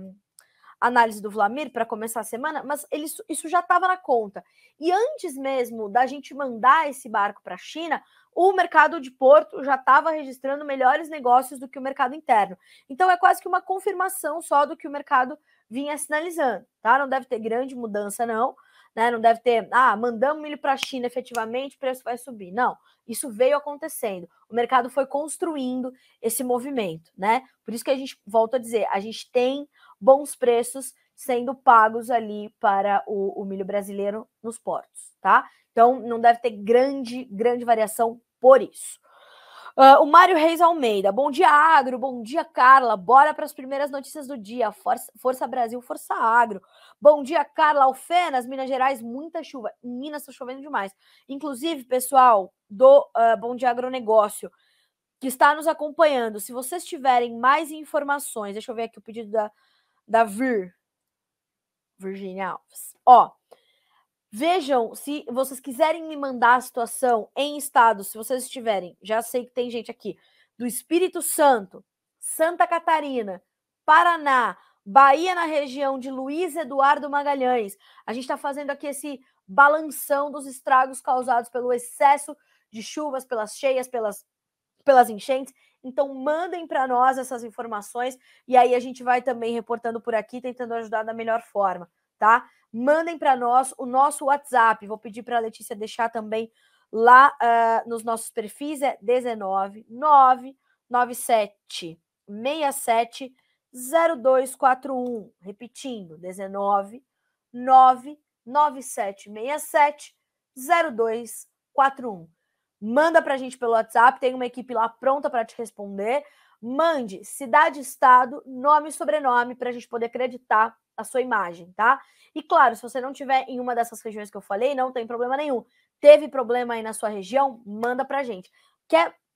análise do Vlamir para começar a semana, mas isso já estava na conta. E antes mesmo da gente mandar esse barco para a China, o mercado de Porto já estava registrando melhores negócios do que o mercado interno. Então é quase que uma confirmação só do que o mercado vinha sinalizando, tá? Não deve ter grande mudança, não. Né? Não deve ter, mandamos milho para a China efetivamente, o preço vai subir. Não, isso veio acontecendo. O mercado foi construindo esse movimento, né? Por isso que a gente, volta a dizer, a gente tem bons preços sendo pagos ali para o milho brasileiro nos portos, tá? Então, não deve ter grande variação por isso. O Mário Reis Almeida, bom dia, Agro, bom dia, Carla, bora para as primeiras notícias do dia, Força Brasil, Força Agro. Bom dia, Carla, Alfenas, Minas Gerais, muita chuva, em Minas está chovendo demais. Inclusive, pessoal do Bom Dia Agronegócio, que está nos acompanhando, se vocês tiverem mais informações, deixa eu ver aqui o pedido da Virginia Alves. Vejam, se vocês quiserem me mandar a situação em estados, se vocês estiverem, já sei que tem gente aqui, do Espírito Santo, Santa Catarina, Paraná, Bahia na região de Luiz Eduardo Magalhães. A gente está fazendo aqui esse balanção dos estragos causados pelo excesso de chuvas, pelas cheias, pelas enchentes. Então, mandem para nós essas informações e aí a gente vai também reportando por aqui, tentando ajudar da melhor forma, tá? Mandem para nós o nosso WhatsApp. Vou pedir para a Letícia deixar também lá nos nossos perfis, é 19 997 67 0241. Repetindo, 19 997 67 0241. Manda para a gente pelo WhatsApp, tem uma equipe lá pronta para te responder. Mande cidade, estado, nome e sobrenome para a gente poder acreditar a sua imagem, tá? E claro, se você não tiver em uma dessas regiões que eu falei, não tem problema nenhum. Teve problema aí na sua região? Manda pra gente.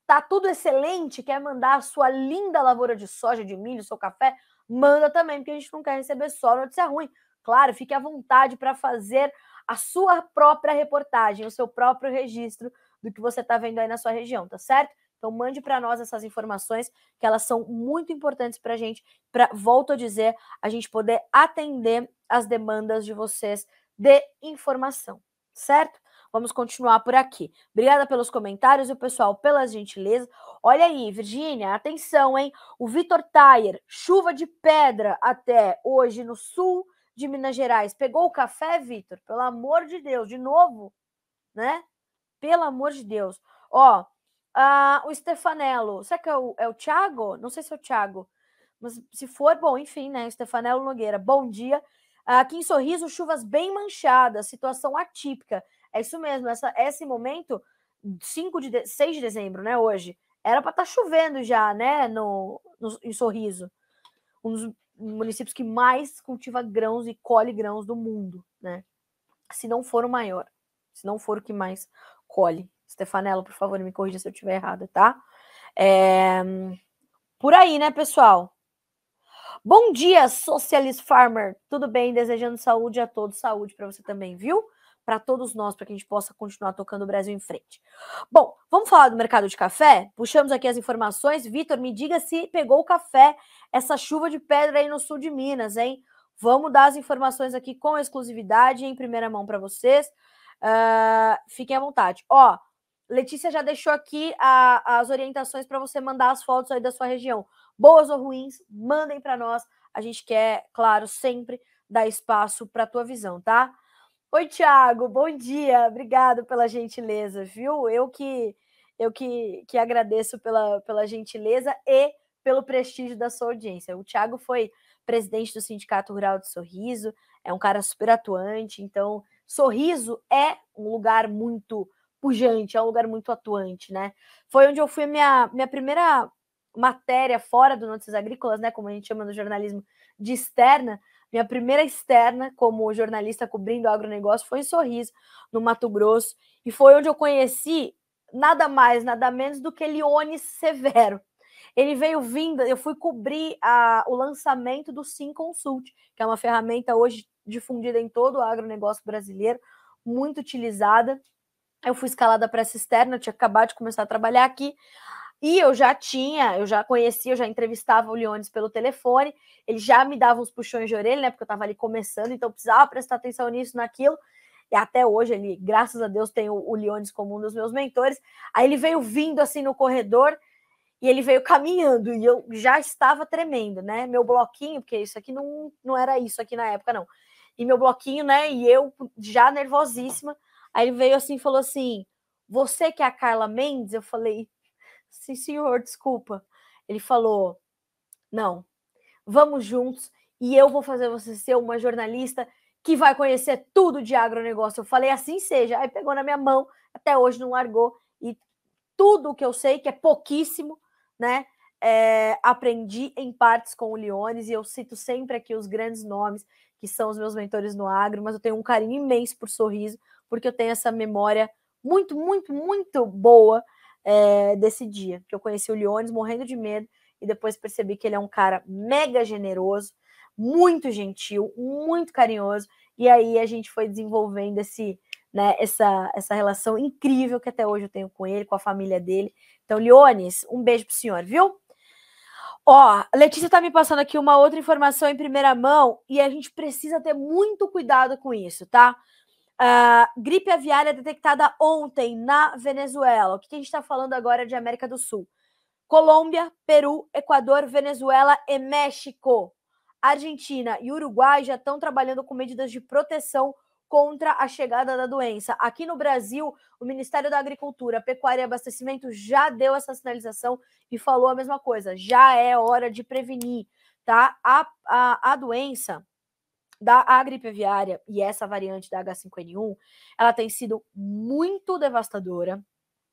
Tá tudo excelente? Quer mandar a sua linda lavoura de soja, de milho, seu café? Manda também, porque a gente não quer receber só notícia ruim. Claro, fique à vontade para fazer a sua própria reportagem, o seu próprio registro do que você está vendo aí na sua região, tá certo? Então, mande para nós essas informações, que elas são muito importantes para a gente, volto a dizer, a gente poder atender as demandas de vocês de informação, certo? Vamos continuar por aqui. Obrigada pelos comentários e o pessoal pelas gentilezas. Olha aí, Virgínia, atenção, hein? O Vitor Tayer, chuva de pedra até hoje no sul de Minas Gerais. Pegou o café, Vitor? Pelo amor de Deus, de novo? né? Pelo amor de Deus. Ó, o Stefanello, será que é o Thiago? Não sei se é o Thiago, mas se for, bom, enfim, né? Stefanello Nogueira, bom dia. Aqui em Sorriso, chuvas bem manchadas, situação atípica. É isso mesmo, esse momento, 6 de dezembro, né, hoje, era para estar chovendo já, né, em Sorriso. Um dos municípios que mais cultiva grãos e colhe grãos do mundo, né? Se não for o maior, se não for o que mais colhe. Stefanello, por favor, me corrija se eu estiver errada, tá? Por aí, né, pessoal? Bom dia, Socialist Farmer. Tudo bem? Desejando saúde a todos. Saúde para você também, viu? Para todos nós, para que a gente possa continuar tocando o Brasil em frente. Bom, vamos falar do mercado de café? Puxamos aqui as informações. Vitor, me diga se pegou o café, essa chuva de pedra aí no sul de Minas, hein? Vamos dar as informações aqui com exclusividade em primeira mão para vocês. Fiquem à vontade. Ó, Letícia já deixou aqui as orientações para você mandar as fotos aí da sua região. Boas ou ruins, mandem para nós. A gente quer, claro, sempre dar espaço para a tua visão, tá? Oi, Thiago, bom dia. Obrigado pela gentileza, viu? Eu que agradeço pela gentileza e pelo prestígio da sua audiência. O Thiago foi presidente do Sindicato Rural de Sorriso, é um cara super atuante, então Sorriso é um lugar muito pujante, é um lugar muito atuante, né? Foi onde eu fui minha primeira matéria fora do Notícias Agrícolas, né, como a gente chama no jornalismo de externa. Minha primeira externa como jornalista cobrindo agronegócio foi em Sorriso, no Mato Grosso, e foi onde eu conheci nada mais, nada menos do que Leones Severo. Ele veio vindo, eu fui cobrir o lançamento do Sim Consult, que é uma ferramenta hoje difundida em todo o agronegócio brasileiro, muito utilizada. Eu fui escalada para essa externa, eu tinha acabado de começar a trabalhar aqui, e eu já conhecia, eu já entrevistava o Leones pelo telefone, ele já me dava uns puxões de orelha, né, porque eu estava ali começando, então eu precisava prestar atenção nisso, naquilo, e até hoje ele, graças a Deus, tem o Leones como um dos meus mentores. Aí ele veio vindo assim no corredor, e ele veio caminhando, e eu já estava tremendo, né, meu bloquinho, porque isso aqui não era isso aqui na época, não, e meu bloquinho, né, e eu já nervosíssima. Aí ele veio assim e falou assim: você que é a Carla Mendes? Eu falei: sim, senhor, desculpa. Ele falou: não, vamos juntos e eu vou fazer você ser uma jornalista que vai conhecer tudo de agronegócio. Eu falei: assim seja. Aí pegou na minha mão, até hoje não largou, e tudo que eu sei, que é pouquíssimo, né? Aprendi em partes com o Leones, e eu cito sempre aqui os grandes nomes que são os meus mentores no agro, mas eu tenho um carinho imenso por Sorriso, porque eu tenho essa memória muito, muito, muito boa desse dia, que eu conheci o Leones morrendo de medo, e depois percebi que ele é um cara mega generoso, muito gentil, muito carinhoso, e aí a gente foi desenvolvendo essa relação incrível que até hoje eu tenho com ele, com a família dele. Então, Leones, um beijo pro senhor, viu? Ó, a Letícia tá me passando aqui uma outra informação em primeira mão, e a gente precisa ter muito cuidado com isso, tá? Gripe aviária detectada ontem na Venezuela. O que a gente está falando agora de América do Sul? Colômbia, Peru, Equador, Venezuela e México. Argentina e Uruguai já estão trabalhando com medidas de proteção contra a chegada da doença. Aqui no Brasil, o Ministério da Agricultura, Pecuária e Abastecimento já deu essa sinalização e falou a mesma coisa. Já é hora de prevenir, tá? A doença a gripe aviária e essa variante da H5N1, ela tem sido muito devastadora.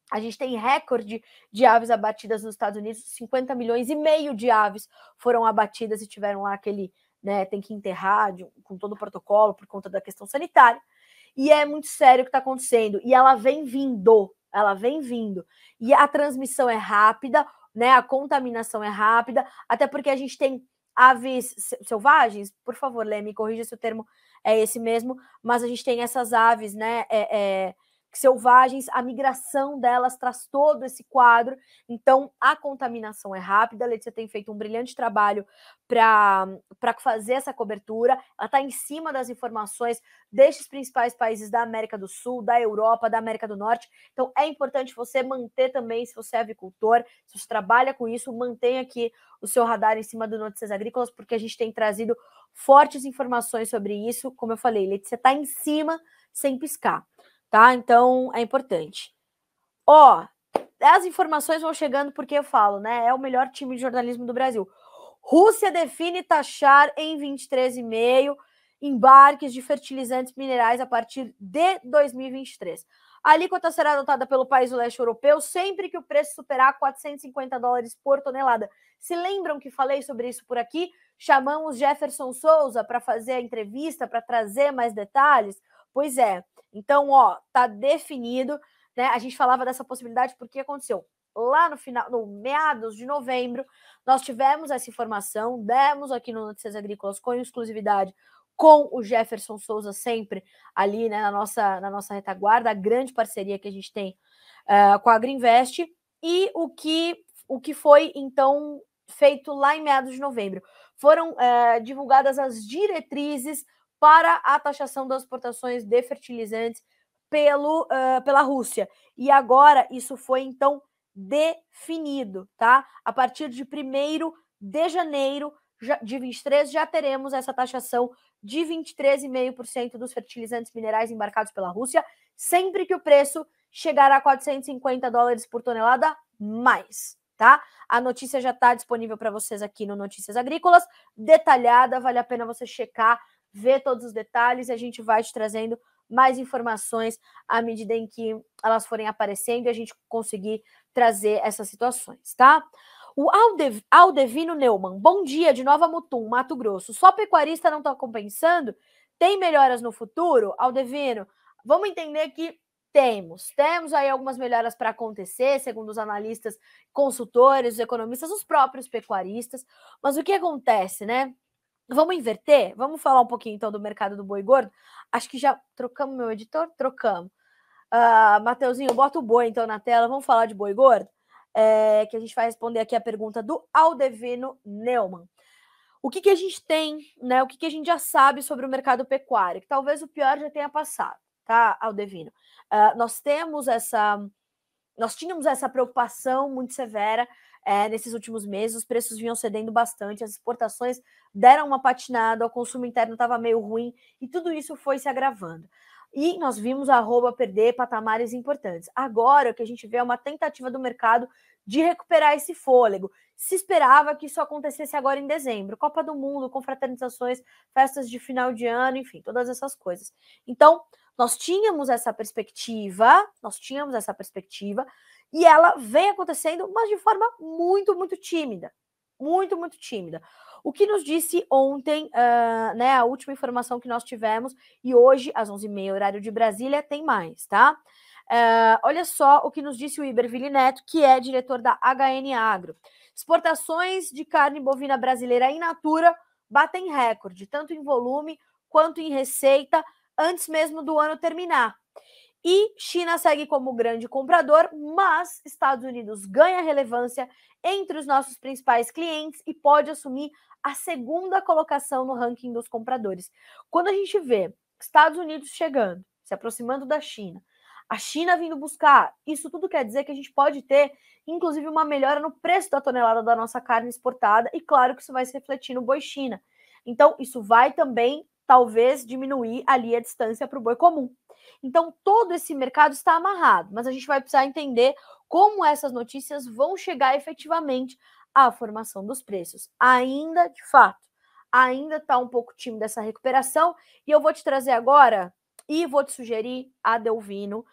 A gente tem recorde de aves abatidas nos Estados Unidos, 50 milhões e meio de aves foram abatidas e tiveram lá aquele, né, tem que enterrar com todo o protocolo por conta da questão sanitária. E é muito sério o que está acontecendo. E ela vem vindo. E a transmissão é rápida, né? A contaminação é rápida, até porque a gente tem aves selvagens, por favor, Lê, me corrija se o termo é esse mesmo, mas a gente tem essas aves, né, selvagens, a migração delas traz todo esse quadro, então a contaminação é rápida. A Letícia tem feito um brilhante trabalho para fazer essa cobertura, ela está em cima das informações destes principais países da América do Sul, da Europa, da América do Norte, então é importante você manter também, se você é avicultor, se você trabalha com isso, mantenha aqui o seu radar em cima do Notícias Agrícolas, porque a gente tem trazido fortes informações sobre isso. Como eu falei, Letícia está em cima sem piscar. tá? Então, é importante. Ó, as informações vão chegando porque eu falo, né? É o melhor time de jornalismo do Brasil. Rússia define taxar em 23,5 embarques de fertilizantes minerais a partir de 2023. A alíquota será adotada pelo país do leste europeu sempre que o preço superar $450 por tonelada. Se lembram que falei sobre isso por aqui? Chamamos Jefferson Souza para fazer a entrevista, para trazer mais detalhes? Pois é. Então, ó, tá definido, né? A gente falava dessa possibilidade porque aconteceu lá no final, no meados de novembro, nós tivemos essa informação, demos aqui no Notícias Agrícolas com exclusividade com o Jefferson Souza sempre ali, né, na nossa retaguarda, a grande parceria que a gente tem com a Agriinvest, e o que foi, então, feito lá em meados de novembro. Foram divulgadas as diretrizes para a taxação das exportações de fertilizantes pela Rússia. E agora isso foi, então, definido, tá? A partir de 1º de janeiro de 23, já teremos essa taxação de 23,5% dos fertilizantes minerais embarcados pela Rússia, sempre que o preço chegar a $450 por tonelada mais, tá? A notícia já está disponível para vocês aqui no Notícias Agrícolas, detalhada, vale a pena você checar, ver todos os detalhes, e a gente vai te trazendo mais informações à medida em que elas forem aparecendo e a gente conseguir trazer essas situações, tá? O Aldevino Neumann, bom dia, de Nova Mutum, Mato Grosso. Só pecuarista não está compensando? Tem melhoras no futuro? Aldevino, vamos entender que temos aí algumas melhoras para acontecer, segundo os analistas, consultores, os economistas, os próprios pecuaristas. Mas o que acontece, né? Vamos inverter? Vamos falar um pouquinho, então, do mercado do boi gordo? Acho que já trocamos, meu editor? Trocamos. Mateuzinho, bota o boi, então, na tela. Vamos falar de boi gordo? Que a gente vai responder aqui a pergunta do Aldevino Neumann. O que a gente tem, né? O que a gente já sabe sobre o mercado pecuário? Que talvez o pior já tenha passado, tá, Aldevino? Nós tínhamos essa preocupação muito severa nesses últimos meses, os preços vinham cedendo bastante, as exportações deram uma patinada, o consumo interno estava meio ruim, e tudo isso foi se agravando. E nós vimos a arroba perder patamares importantes. Agora, o que a gente vê é uma tentativa do mercado de recuperar esse fôlego. Se esperava que isso acontecesse agora em dezembro. Copa do Mundo, confraternizações, festas de final de ano, enfim, todas essas coisas. Então, nós tínhamos essa perspectiva, e ela vem acontecendo, mas de forma muito, muito tímida. Muito, muito tímida. O que nos disse ontem, né, a última informação que nós tivemos, e hoje, às 11h30, horário de Brasília, tem mais, tá? Olha só o que nos disse o Iberville Neto, que é diretor da HN Agro. Exportações de carne bovina brasileira in natura batem recorde, tanto em volume quanto em receita, antes mesmo do ano terminar. E China segue como grande comprador, mas Estados Unidos ganha relevância entre os nossos principais clientes e pode assumir a 2ª colocação no ranking dos compradores. Quando a gente vê Estados Unidos chegando, se aproximando da China, a China vindo buscar, isso tudo quer dizer que a gente pode ter, inclusive, uma melhora no preço da tonelada da nossa carne exportada, e claro que isso vai se refletir no boi China. Então, isso vai também, talvez, diminuir ali a distância para o boi comum. Então, todo esse mercado está amarrado, mas a gente vai precisar entender como essas notícias vão chegar efetivamente à formação dos preços. Ainda, de fato, ainda está um pouco tímida essa recuperação, e eu vou te trazer agora, e vou te sugerir, Adelvino,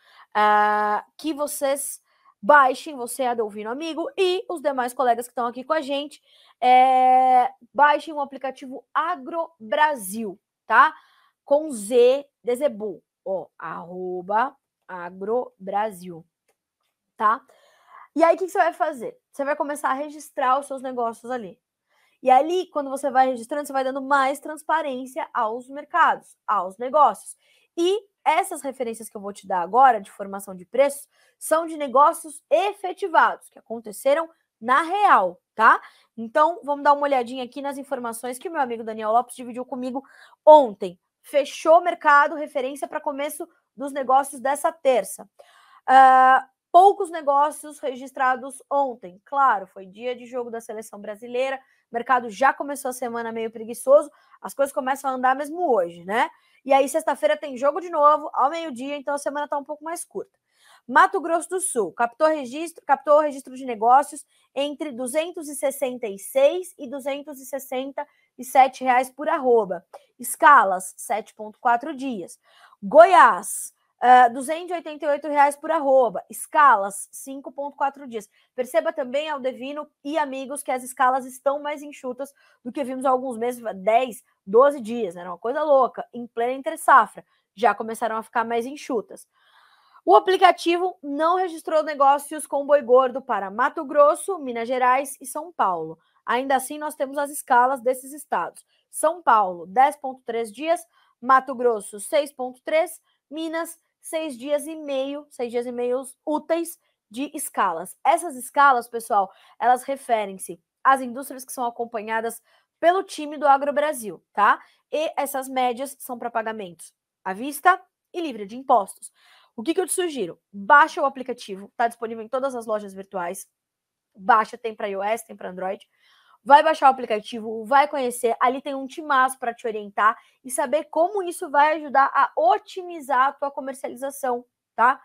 que vocês baixem, você, Adelvino amigo, e os demais colegas que estão aqui com a gente, baixem o aplicativo AgroBrasil, tá? Com Z de Zebu. @AgroBrasil, tá? E aí, o que você vai fazer? Você vai começar a registrar os seus negócios ali. E ali, quando você vai registrando, você vai dando mais transparência aos mercados, aos negócios. E essas referências que eu vou te dar agora, de formação de preços, são de negócios efetivados, que aconteceram na real, tá? Então, vamos dar uma olhadinha aqui nas informações que o meu amigo Daniel Lopes dividiu comigo ontem. Fechou o mercado, referência para começo dos negócios dessa terça. Poucos negócios registrados ontem. Claro, foi dia de jogo da seleção brasileira, mercado já começou a semana meio preguiçoso, as coisas começam a andar mesmo hoje, né? E aí, sexta-feira tem jogo de novo, ao meio-dia, então a semana está um pouco mais curta. Mato Grosso do Sul, captou o registro de negócios entre R$ 266 e R$ 267 reais por arroba. Escalas, 7,4 dias. Goiás, R$ 288 reais por arroba. Escalas, 5,4 dias. Perceba também, Aldevino e amigos, que as escalas estão mais enxutas do que vimos há alguns meses, 10, 12 dias, né? Era uma coisa louca, em plena entre-safra. Já começaram a ficar mais enxutas. O aplicativo não registrou negócios com boi gordo para Mato Grosso, Minas Gerais e São Paulo. Ainda assim, nós temos as escalas desses estados. São Paulo, 10,3 dias, Mato Grosso, 6,3, Minas, 6 dias e meio úteis de escalas. Essas escalas, pessoal, elas referem-se às indústrias que são acompanhadas pelo time do AgroBrasil, tá? E essas médias são para pagamentos à vista e livre de impostos. O que eu te sugiro? Baixa o aplicativo, está disponível em todas as lojas virtuais. Baixa, tem para iOS, tem para Android. Vai baixar o aplicativo, vai conhecer. Ali tem um timaço para te orientar e saber como isso vai ajudar a otimizar a tua comercialização, tá?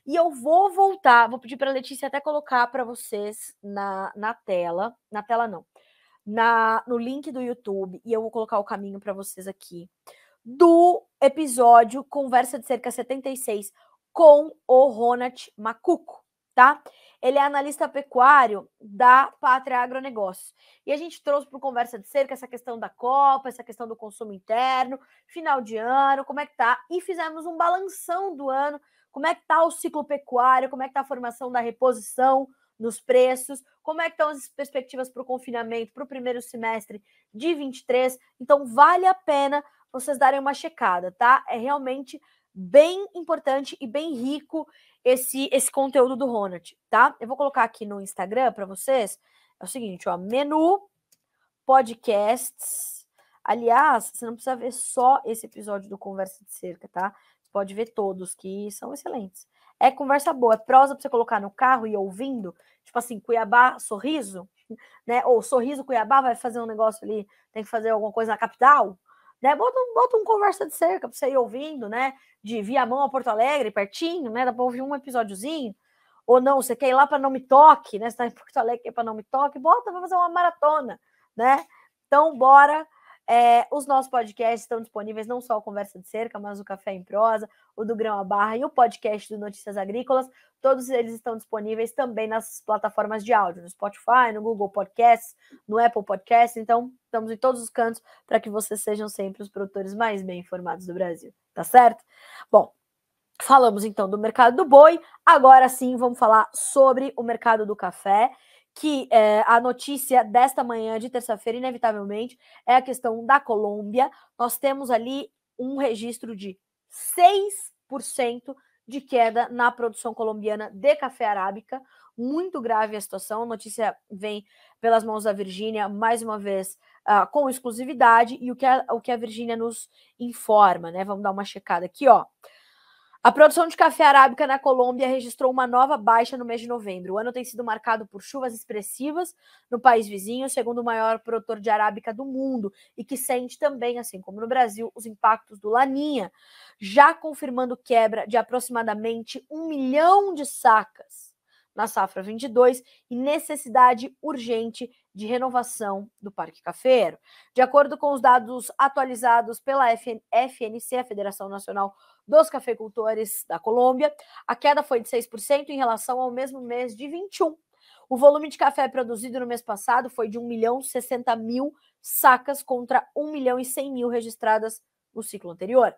E eu vou voltar, vou pedir para a Letícia até colocar para vocês na tela. Na tela não. No link do YouTube, e eu vou colocar o caminho para vocês aqui, do episódio Conversa de Cerca 76 com o Ronald Macuco, tá? Ele é analista pecuário da Pátria Agronegócios. E a gente trouxe para o Conversa de Cerca essa questão da Copa, essa questão do consumo interno, final de ano, como é que tá? E fizemos um balanção do ano, como é que tá o ciclo pecuário, como é que tá a formação da reposição nos preços, como é que estão as perspectivas para o confinamento para o primeiro semestre de 23. Então, vale a pena vocês darem uma checada, tá? É realmente bem importante e bem rico esse conteúdo do Ronald, tá? Eu vou colocar aqui no Instagram para vocês. É o seguinte, ó, menu podcasts. Aliás, você não precisa ver só esse episódio do Conversa de Cerca, tá? Você pode ver todos, que são excelentes. É conversa boa, é prosa para você colocar no carro e ouvindo, tipo assim, Cuiabá, Sorriso, né? Ou Sorriso, Cuiabá, vai fazer um negócio ali, tem que fazer alguma coisa na capital, né? Bota um Conversa de Cerca para você ir ouvindo, né? De Viamão a Porto Alegre, pertinho, né? Dá para ouvir um episódiozinho. Ou não, você quer ir lá para Não Me Toque, né? Você está em Porto Alegre, quer ir para Não Me Toque, bota, vai fazer uma maratona, né? Então, bora. Os nossos podcasts estão disponíveis, não só o Conversa de Cerca, mas o Café em Prosa, o do Grão à Barra e o podcast do Notícias Agrícolas. Todos eles estão disponíveis também nas plataformas de áudio, no Spotify, no Google Podcasts, no Apple Podcasts. Então, estamos em todos os cantos para que vocês sejam sempre os produtores mais bem informados do Brasil, tá certo? Bom, falamos então do mercado do boi, agora sim vamos falar sobre o mercado do café, que a notícia desta manhã de terça-feira, inevitavelmente, é a questão da Colômbia. Nós temos ali um registro de 6% de queda na produção colombiana de café arábica. Muito grave a situação. A notícia vem pelas mãos da Virgínia, mais uma vez, com exclusividade, e o que a Virgínia nos informa, né? Vamos dar uma checada aqui, ó. A produção de café arábica na Colômbia registrou uma nova baixa no mês de novembro. O ano tem sido marcado por chuvas expressivas no país vizinho, segundo o maior produtor de arábica do mundo, e que sente também, assim como no Brasil, os impactos do Laninha, já confirmando quebra de aproximadamente 1 milhão de sacas na safra 22 e necessidade urgente de renovação do parque cafeiro. De acordo com os dados atualizados pela FNC, a Federação Nacional dos Cafeicultores da Colômbia, a queda foi de 6% em relação ao mesmo mês de 21. O volume de café produzido no mês passado foi de 1.060.000 sacas contra 1.100.000 registradas no ciclo anterior.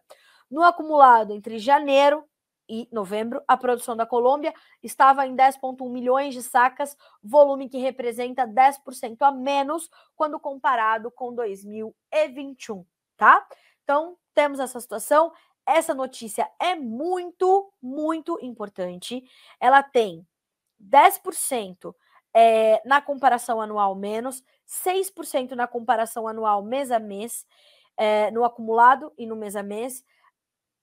No acumulado entre janeiro e novembro, a produção da Colômbia estava em 10,1 milhões de sacas, volume que representa 10% a menos quando comparado com 2021, tá? Então, temos essa situação. Essa notícia é muito, muito importante. Ela tem 10% na comparação anual menos, 6% na comparação anual mês a mês, no acumulado e no mês a mês.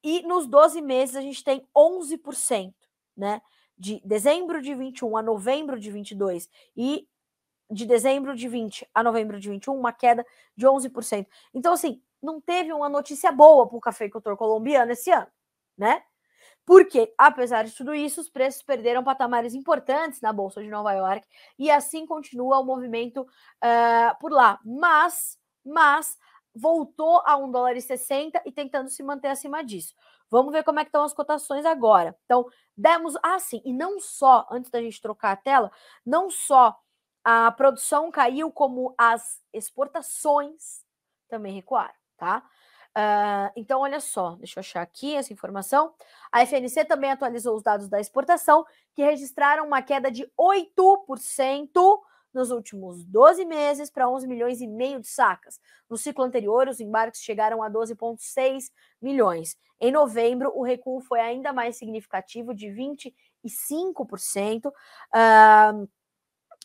E nos 12 meses a gente tem 11%, né? De dezembro de 21 a novembro de 22 e de dezembro de 20 a novembro de 21, uma queda de 11%. Então, assim, não teve uma notícia boa para o cafeicultor colombiano esse ano, né? Porque, apesar de tudo isso, os preços perderam patamares importantes na Bolsa de Nova York e assim continua o movimento por lá. Mas voltou a $1,60 e tentando se manter acima disso. Vamos ver como é que estão as cotações agora. Então, demos... Ah, sim, e não só, antes da gente trocar a tela, não só a produção caiu, como as exportações também recuaram, tá? Então, olha só, deixa eu achar aqui essa informação. A FNC também atualizou os dados da exportação, que registraram uma queda de 8% nos últimos 12 meses para 11,5 milhões de sacas. No ciclo anterior, os embarques chegaram a 12,6 milhões. Em novembro, o recuo foi ainda mais significativo, de 25%.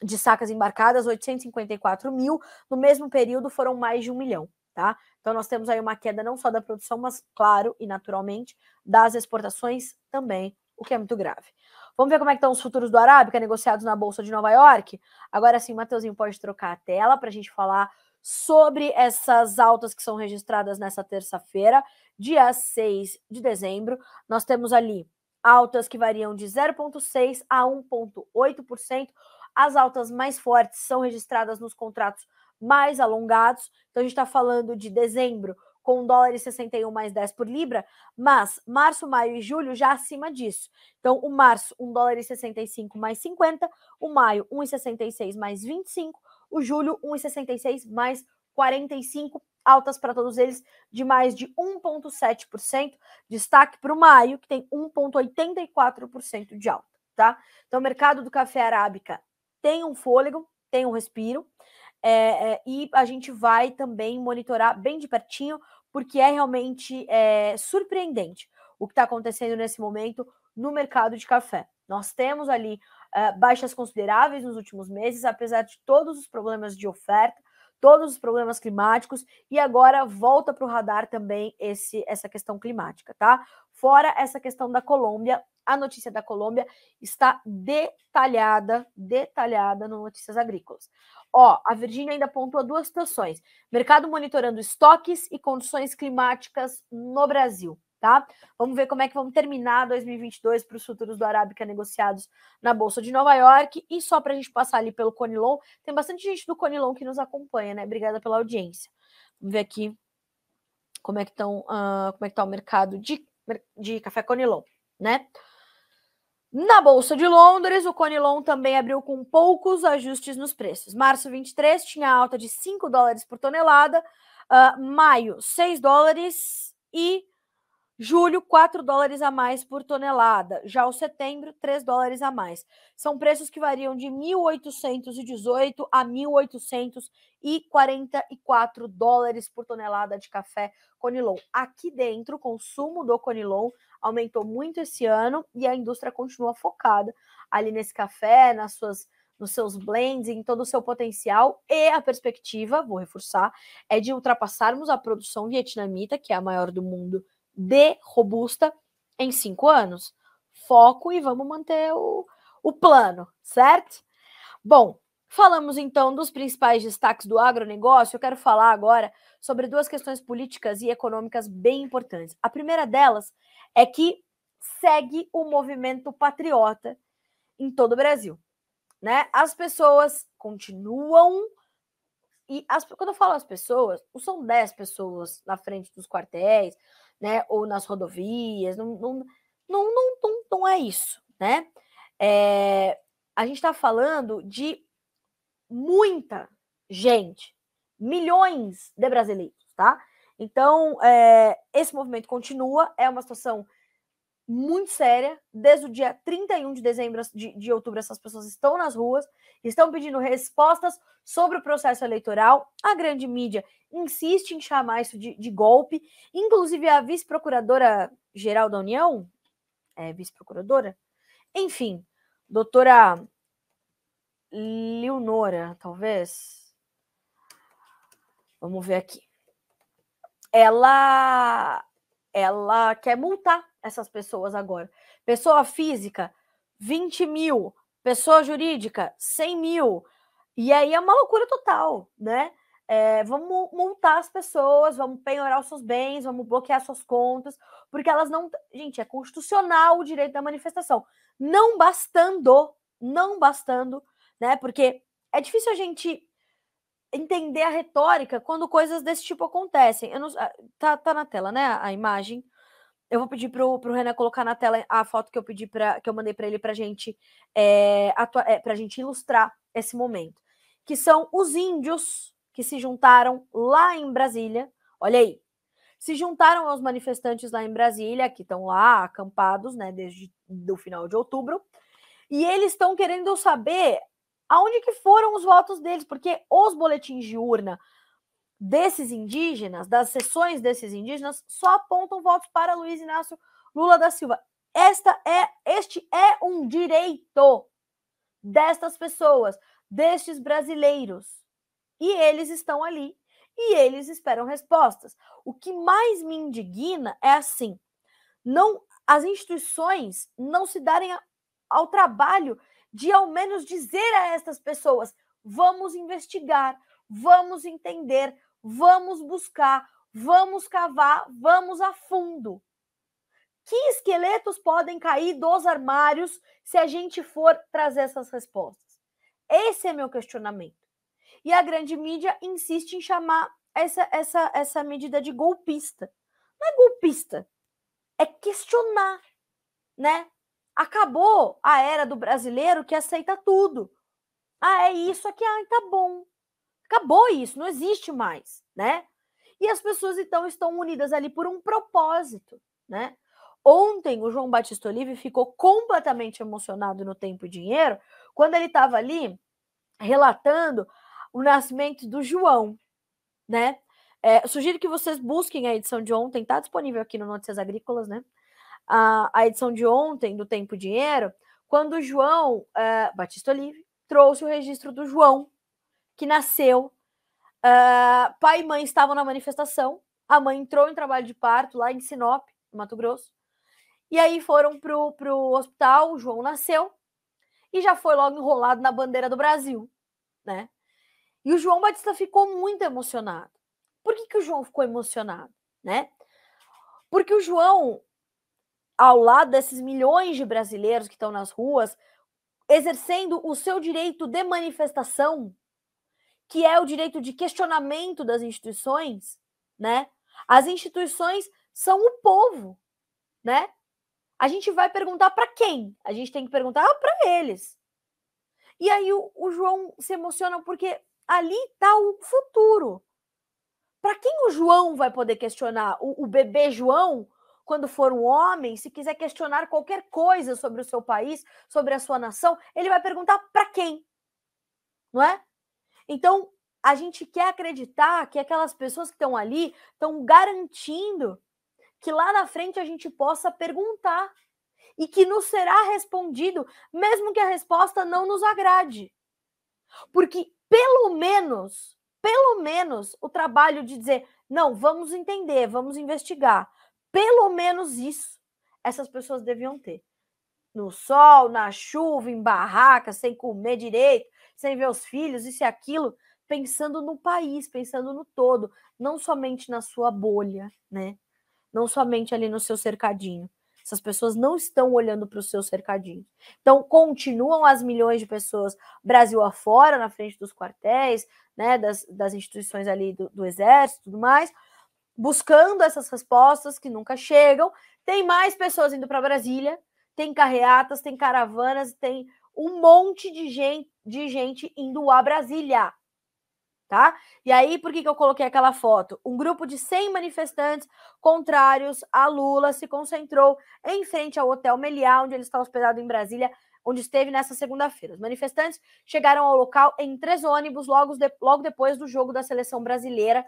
De sacas embarcadas, 854 mil. No mesmo período, foram mais de 1 milhão. Tá? Então, nós temos aí uma queda não só da produção, mas, claro, e naturalmente, das exportações também, o que é muito grave. Vamos ver como é que estão os futuros do Arábica negociados na Bolsa de Nova York? Agora sim, Matheusinho, pode trocar a tela para a gente falar sobre essas altas que são registradas nessa terça-feira, dia 6 de dezembro. Nós temos ali altas que variam de 0,6% a 1,8%. As altas mais fortes são registradas nos contratos mais alongados. Então, a gente está falando de dezembro com $1,61 mais 10 por libra, mas março, maio e julho já acima disso. Então, o março, $1,65 mais 50, o maio, 1,66 mais 25, o julho, 1,66 mais 45, altas para todos eles de mais de 1,7%. Destaque para o maio, que tem 1,84% de alta, tá? Então, o mercado do café arábica tem um fôlego, tem um respiro. E a gente vai também monitorar bem de pertinho, porque é realmente surpreendente o que está acontecendo nesse momento no mercado de café. Nós temos ali baixas consideráveis nos últimos meses, apesar de todos os problemas de oferta, todos os problemas climáticos, e agora volta para o radar também essa questão climática, tá? Fora essa questão da Colômbia, a notícia da Colômbia está detalhada no Notícias Agrícolas. A Virgínia ainda pontua duas situações. Mercado monitorando estoques e condições climáticas no Brasil, tá? Vamos ver como é que vamos terminar 2022 para os futuros do Arábica negociados na Bolsa de Nova York. E só para a gente passar ali pelo Conilon, tem bastante gente do Conilon que nos acompanha, né? Obrigada pela audiência. Vamos ver aqui como é que está o mercado de café Conilon, né? Na Bolsa de Londres, o Conilon também abriu com poucos ajustes nos preços. Março 23 tinha alta de $5 por tonelada, maio $6 e julho $4 a mais por tonelada. Já o setembro, $3 a mais. São preços que variam de 1.818 a 1.844 dólares por tonelada de café Conilon. Aqui dentro, o consumo do Conilon aumentou muito esse ano e a indústria continua focada ali nesse café, nos seus blends, em todo o seu potencial, e a perspectiva, vou reforçar, é de ultrapassarmos a produção vietnamita, que é a maior do mundo, de robusta em 5 anos. Foco e vamos manter o plano, certo? Bom, falamos então dos principais destaques do agronegócio. Eu quero falar agora sobre duas questões políticas e econômicas bem importantes. A primeira delas é que segue o movimento patriota em todo o Brasil, né? As pessoas continuam quando eu falo as pessoas, não são 10 pessoas na frente dos quartéis, né? Ou nas rodovias, não é isso, né? A gente está falando de muita gente, milhões de brasileiros, tá? Então, esse movimento continua, é uma situação muito séria. Desde o dia 31 de dezembro de outubro, essas pessoas estão nas ruas, estão pedindo respostas sobre o processo eleitoral. A grande mídia insiste em chamar isso de golpe. Inclusive, a vice-procuradora-geral da União, vice-procuradora? Enfim, doutora Leonora, talvez. Vamos ver aqui. Ela quer multar essas pessoas agora. Pessoa física, 20 mil. Pessoa jurídica, 100 mil. E aí é uma loucura total, né? Vamos multar as pessoas, vamos penhorar os seus bens, vamos bloquear suas contas, porque elas não... Gente, é constitucional o direito da manifestação. Não bastando, né? Porque é difícil a gente entender a retórica quando coisas desse tipo acontecem. Eu não... tá na tela, né, a imagem. Eu vou pedir pro Renan colocar na tela a foto que eu pedi que eu mandei para ele pra gente pra gente ilustrar esse momento. Que são os índios que se juntaram lá em Brasília. Olha aí. Se juntaram aos manifestantes lá em Brasília, que estão lá acampados, né, desde o final de outubro. E eles estão querendo saber aonde que foram os votos deles, porque os boletins de urna desses indígenas, das sessões desses indígenas, só apontam votos para Luiz Inácio Lula da Silva. Este é um direito destas pessoas, destes brasileiros. E eles estão ali e eles esperam respostas. O que mais me indigna é assim, as instituições não se darem ao trabalho de ao menos dizer a estas pessoas: vamos investigar, vamos entender, vamos buscar, vamos cavar, vamos a fundo. Que esqueletos podem cair dos armários se a gente for trazer essas respostas? Esse é meu questionamento. E a grande mídia insiste em chamar essa medida de golpista. Não é golpista, é questionar, né? Acabou a era do brasileiro que aceita tudo. É isso aqui, tá bom. Acabou isso, não existe mais, né? E as pessoas, então, estão unidas ali por um propósito, né? Ontem, o João Batista Olive ficou completamente emocionado no Tempo e Dinheiro quando ele estava ali relatando o nascimento do João, né? Sugiro que vocês busquem a edição de ontem, tá disponível aqui no Notícias Agrícolas, né? A edição de ontem do Tempo e Dinheiro, quando o João Batista Olive trouxe o registro do João, que nasceu. Pai e mãe estavam na manifestação, a mãe entrou em trabalho de parto lá em Sinop, no Mato Grosso, e aí foram pro hospital, o João nasceu e já foi logo enrolado na bandeira do Brasil, né? E o João Batista ficou muito emocionado. Por que o João ficou emocionado, né? Porque o João, ao lado desses milhões de brasileiros que estão nas ruas, exercendo o seu direito de manifestação, que é o direito de questionamento das instituições, né? As instituições são o povo, né? A gente vai perguntar para quem? A gente tem que perguntar para eles. E aí o João se emociona porque ali está o futuro. Para quem o João vai poder questionar? O bebê João, quando for um homem, se quiser questionar qualquer coisa sobre o seu país, sobre a sua nação, ele vai perguntar para quem? Não é? Então, a gente quer acreditar que aquelas pessoas que estão ali estão garantindo que lá na frente a gente possa perguntar e que nos será respondido, mesmo que a resposta não nos agrade. Porque, pelo menos, o trabalho de dizer, não, vamos entender, vamos investigar, pelo menos isso, essas pessoas deviam ter. No sol, na chuva, em barraca, sem comer direito, sem ver os filhos, isso e aquilo, pensando no país, pensando no todo, não somente na sua bolha, né? Não somente ali no seu cercadinho. Essas pessoas não estão olhando para o seu cercadinho. Então, continuam as milhões de pessoas Brasil afora, na frente dos quartéis, né, das instituições ali do Exército e tudo mais, buscando essas respostas que nunca chegam. Tem mais pessoas indo para Brasília, tem carreatas, tem caravanas, tem um monte de gente indo a Brasília. Tá? E aí, por que eu coloquei aquela foto? Um grupo de 100 manifestantes contrários a Lula se concentrou em frente ao Hotel Meliá, onde ele está hospedado em Brasília, onde esteve nessa segunda-feira. Os manifestantes chegaram ao local em 3 ônibus logo depois do jogo da seleção brasileira,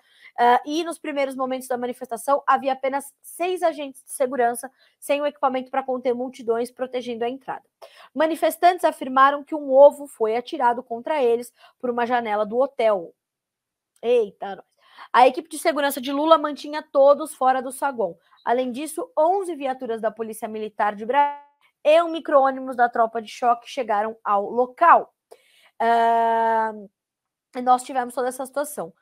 e nos primeiros momentos da manifestação havia apenas 6 agentes de segurança sem o equipamento para conter multidões, protegendo a entrada. Manifestantes afirmaram que um ovo foi atirado contra eles por uma janela do hotel. Eita, nós. A equipe de segurança de Lula mantinha todos fora do saguão. Além disso, 11 viaturas da Polícia Militar de Brasília e um micro-ônibus da tropa de choque chegaram ao local. E nós tivemos toda essa situação.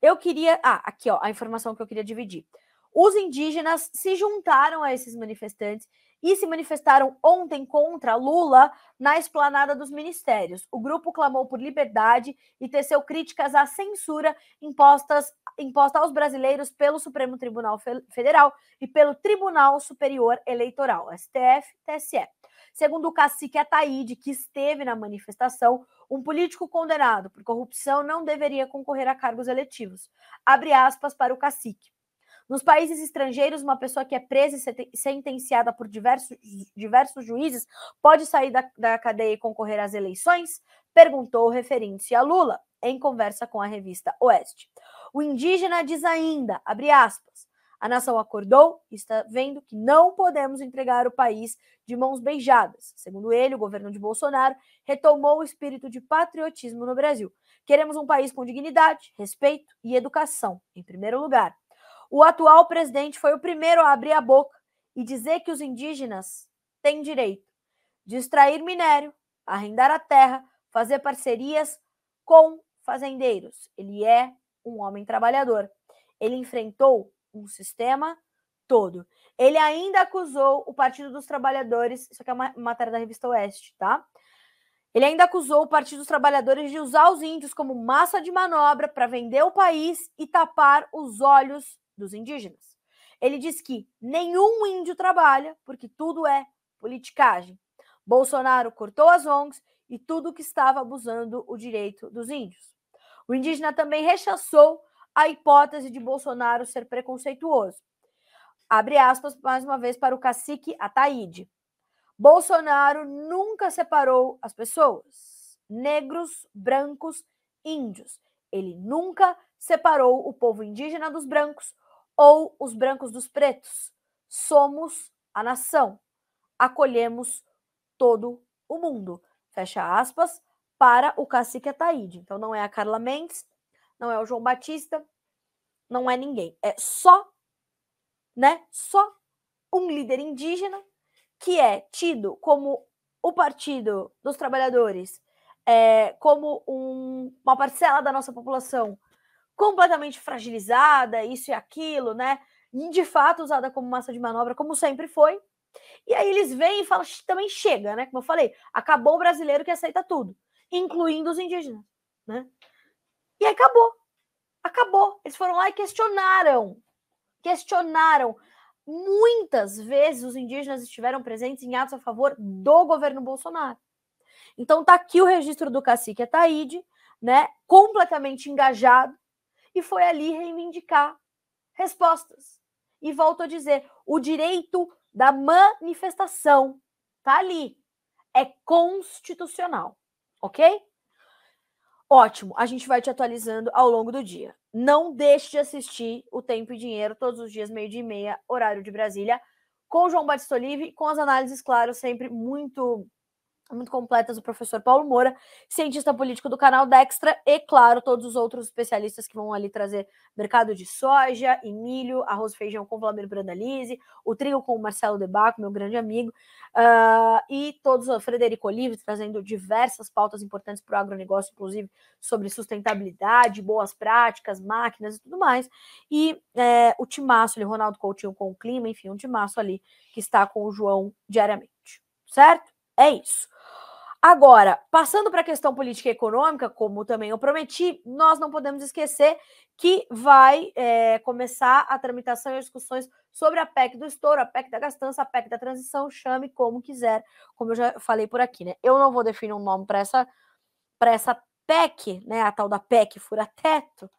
Eu queria... aqui, ó, a informação que eu queria dividir. Os indígenas se juntaram a esses manifestantes e se manifestaram ontem contra Lula na esplanada dos ministérios. O grupo clamou por liberdade e teceu críticas à censura imposta aos brasileiros pelo Supremo Tribunal Federal e pelo Tribunal Superior Eleitoral, STF, TSE. Segundo o cacique Ataíde, que esteve na manifestação, um político condenado por corrupção não deveria concorrer a cargos eletivos. Abre aspas para o cacique. Nos países estrangeiros, uma pessoa que é presa e sentenciada por diversos juízes pode sair da cadeia e concorrer às eleições? Perguntou referindo-se a Lula, em conversa com a revista Oeste. O indígena diz ainda, abre aspas, a nação acordou e está vendo que não podemos entregar o país de mãos beijadas. Segundo ele, o governo de Bolsonaro retomou o espírito de patriotismo no Brasil. Queremos um país com dignidade, respeito e educação, em primeiro lugar. O atual presidente foi o primeiro a abrir a boca e dizer que os indígenas têm direito de extrair minério, arrendar a terra, fazer parcerias com fazendeiros. Ele é um homem trabalhador. Ele enfrentou um sistema todo. Ele ainda acusou o Partido dos Trabalhadores, isso aqui é uma matéria da revista Oeste, tá? Ele ainda acusou o Partido dos Trabalhadores de usar os índios como massa de manobra para vender o país e tapar os olhos dos indígenas. Ele diz que nenhum índio trabalha porque tudo é politicagem. Bolsonaro cortou as ONGs e tudo que estava abusando o direito dos índios. O indígena também rechaçou a hipótese de Bolsonaro ser preconceituoso. Abre aspas mais uma vez para o cacique Ataíde. Bolsonaro nunca separou as pessoas, negros, brancos, índios. Ele nunca separou o povo indígena dos brancos ou os brancos dos pretos. Somos a nação. Acolhemos todo o mundo. Fecha aspas para o cacique Ataíde. Então não é a Carla Mendes, não é o João Batista, não é ninguém. É só um líder indígena que é tido como o Partido dos Trabalhadores, como uma parcela da nossa população completamente fragilizada, isso e aquilo, né? E de fato usada como massa de manobra, como sempre foi. E aí eles vêm e falam, também chega, né? Como eu falei, acabou o brasileiro que aceita tudo, incluindo os indígenas, né? E aí acabou. Eles foram lá e questionaram. Muitas vezes os indígenas estiveram presentes em atos a favor do governo Bolsonaro. Então tá aqui o registro do cacique Ataíde, né, completamente engajado, e foi ali reivindicar respostas. E volto a dizer, o direito da manifestação tá ali, é constitucional, ok? Ótimo, a gente vai te atualizando ao longo do dia. Não deixe de assistir o Tempo e Dinheiro todos os dias, 12h30, horário de Brasília, com o João Batista Olive, com as análises, claro, sempre muito completas do professor Paulo Moura, cientista político do canal Dextra, e, claro, todos os outros especialistas que vão ali trazer mercado de soja e milho, arroz e feijão com o Vladimir Brandalize, o trigo com o Marcelo Debaco, meu grande amigo, e todos, o Frederico Olive, trazendo diversas pautas importantes para o agronegócio, inclusive sobre sustentabilidade, boas práticas, máquinas e tudo mais, e o timaço ali, Ronaldo Coutinho com o clima, enfim, um timaço ali que está com o João diariamente, certo? É isso. Agora, passando para a questão política e econômica, como também eu prometi, nós não podemos esquecer que vai começar a tramitação e as discussões sobre a PEC do estouro, a PEC da gastança, a PEC da transição, chame como quiser, como eu já falei por aqui, né? Eu não vou definir um nome para essa PEC, né? A tal da PEC fura-teto,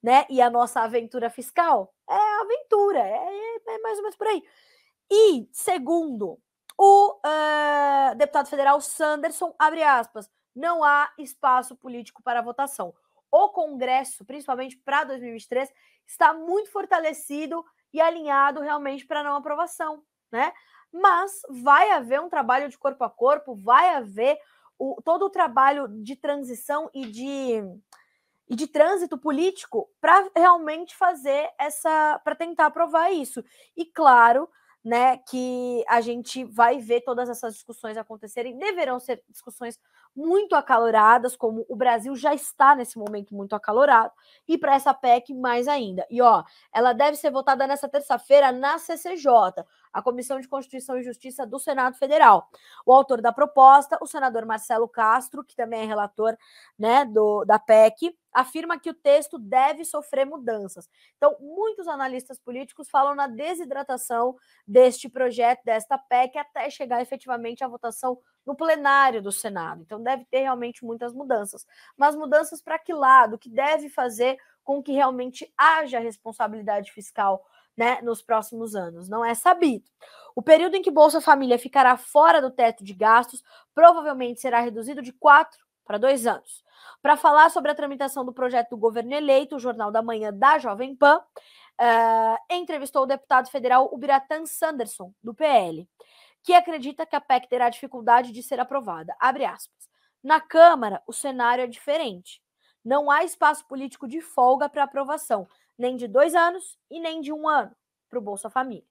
né? E a nossa aventura fiscal. É aventura, é mais ou menos por aí. E, segundo o deputado federal Sanderson, abre aspas, não há espaço político para votação. O Congresso, principalmente para 2023, está muito fortalecido e alinhado realmente para não aprovação, né? Mas vai haver um trabalho de corpo a corpo, vai haver todo o trabalho de transição e de trânsito político para realmente fazer para tentar aprovar isso. E claro, né, que a gente vai ver todas essas discussões acontecerem, deverão ser discussões muito acaloradas, como o Brasil já está nesse momento muito acalorado, e para essa PEC mais ainda. E ela deve ser votada nessa terça-feira na CCJ, a Comissão de Constituição e Justiça do Senado Federal. O autor da proposta, o senador Marcelo Castro, que também é relator, né, da PEC, afirma que o texto deve sofrer mudanças. Então, muitos analistas políticos falam na desidratação deste projeto, desta PEC, até chegar efetivamente à votação no plenário do Senado. Então, deve ter realmente muitas mudanças. Mas mudanças para que lado? Que deve fazer com que realmente haja responsabilidade fiscal, né, nos próximos anos. Não é sabido. O período em que Bolsa Família ficará fora do teto de gastos provavelmente será reduzido de 4 para 2 anos. Para falar sobre a tramitação do projeto do governo eleito, o Jornal da Manhã da Jovem Pan entrevistou o deputado federal Ubiratã Sanderson, do PL, que acredita que a PEC terá dificuldade de ser aprovada. Abre aspas. Na Câmara, o cenário é diferente. Não há espaço político de folga para aprovação, nem de 2 anos e nem de 1 ano para o Bolsa Família.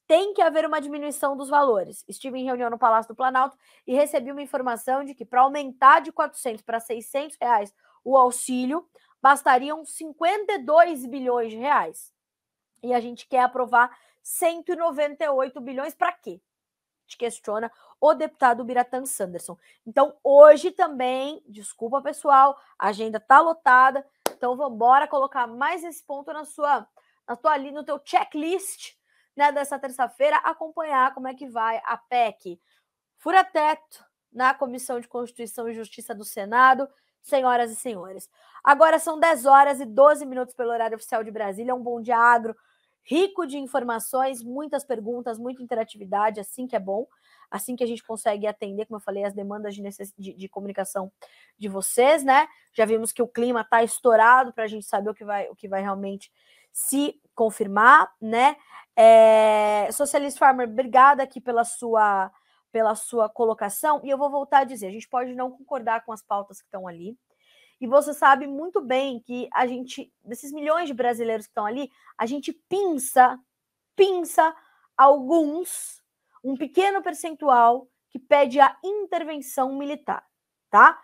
Tem que haver uma diminuição dos valores. Estive em reunião no Palácio do Planalto e recebi uma informação de que para aumentar de 400 para 600 reais o auxílio, bastariam 52 bilhões de reais. E a gente quer aprovar 198 bilhões para quê? A gente questiona o deputado Ubiratã Sanderson. Então, hoje também, desculpa pessoal, a agenda está lotada, então vamos embora colocar mais esse ponto no teu checklist, né, dessa terça-feira, acompanhar como é que vai a PEC fura-teto na Comissão de Constituição e Justiça do Senado, senhoras e senhores. Agora são 10 horas e 12 minutos pelo horário oficial de Brasília, um Bom Dia Agro rico de informações, muitas perguntas, muita interatividade, assim que é bom, assim que a gente consegue atender, como eu falei, as demandas de comunicação de vocês, né? Já vimos que o clima está estourado para a gente saber o que vai realmente se confirmar, né? Socialist Farmer, obrigada aqui pela sua colocação, e eu vou voltar a dizer, a gente pode não concordar com as pautas que estão ali, e você sabe muito bem que a gente, desses milhões de brasileiros que estão ali, a gente pinça alguns, um pequeno percentual que pede a intervenção militar, tá?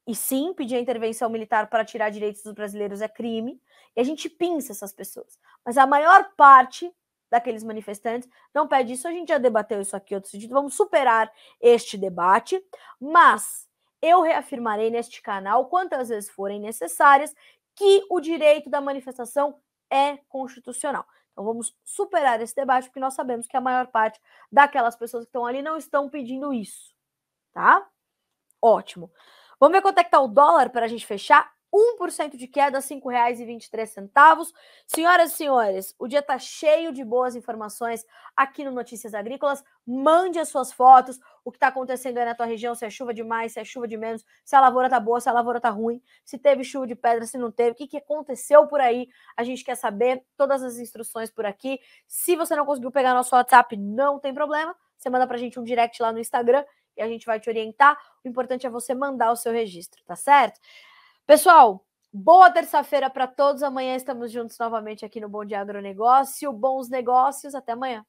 E sim, pedir a intervenção militar para tirar direitos dos brasileiros é crime, e a gente pinça essas pessoas. Mas a maior parte daqueles manifestantes não pede isso, a gente já debateu isso aqui em outro sentido, vamos superar este debate, mas eu reafirmarei neste canal, quantas vezes forem necessárias, que o direito da manifestação é constitucional. Então vamos superar esse debate, porque nós sabemos que a maior parte daquelas pessoas que estão ali não estão pedindo isso, tá? Ótimo. Vamos ver quanto é que está o dólar para a gente fechar? 1% de queda, R$ 5,23. Senhoras e senhores, o dia está cheio de boas informações aqui no Notícias Agrícolas. Mande as suas fotos, o que está acontecendo aí na tua região, se é chuva demais, se é chuva de menos, se a lavoura está boa, se a lavoura está ruim, se teve chuva de pedra, se não teve, o que aconteceu por aí, a gente quer saber, todas as instruções por aqui. Se você não conseguiu pegar nosso WhatsApp, não tem problema, você manda para a gente um direct lá no Instagram e a gente vai te orientar. O importante é você mandar o seu registro, tá certo? Pessoal, boa terça-feira para todos. Amanhã estamos juntos novamente aqui no Bom Dia Agronegócio. Bons negócios. Até amanhã.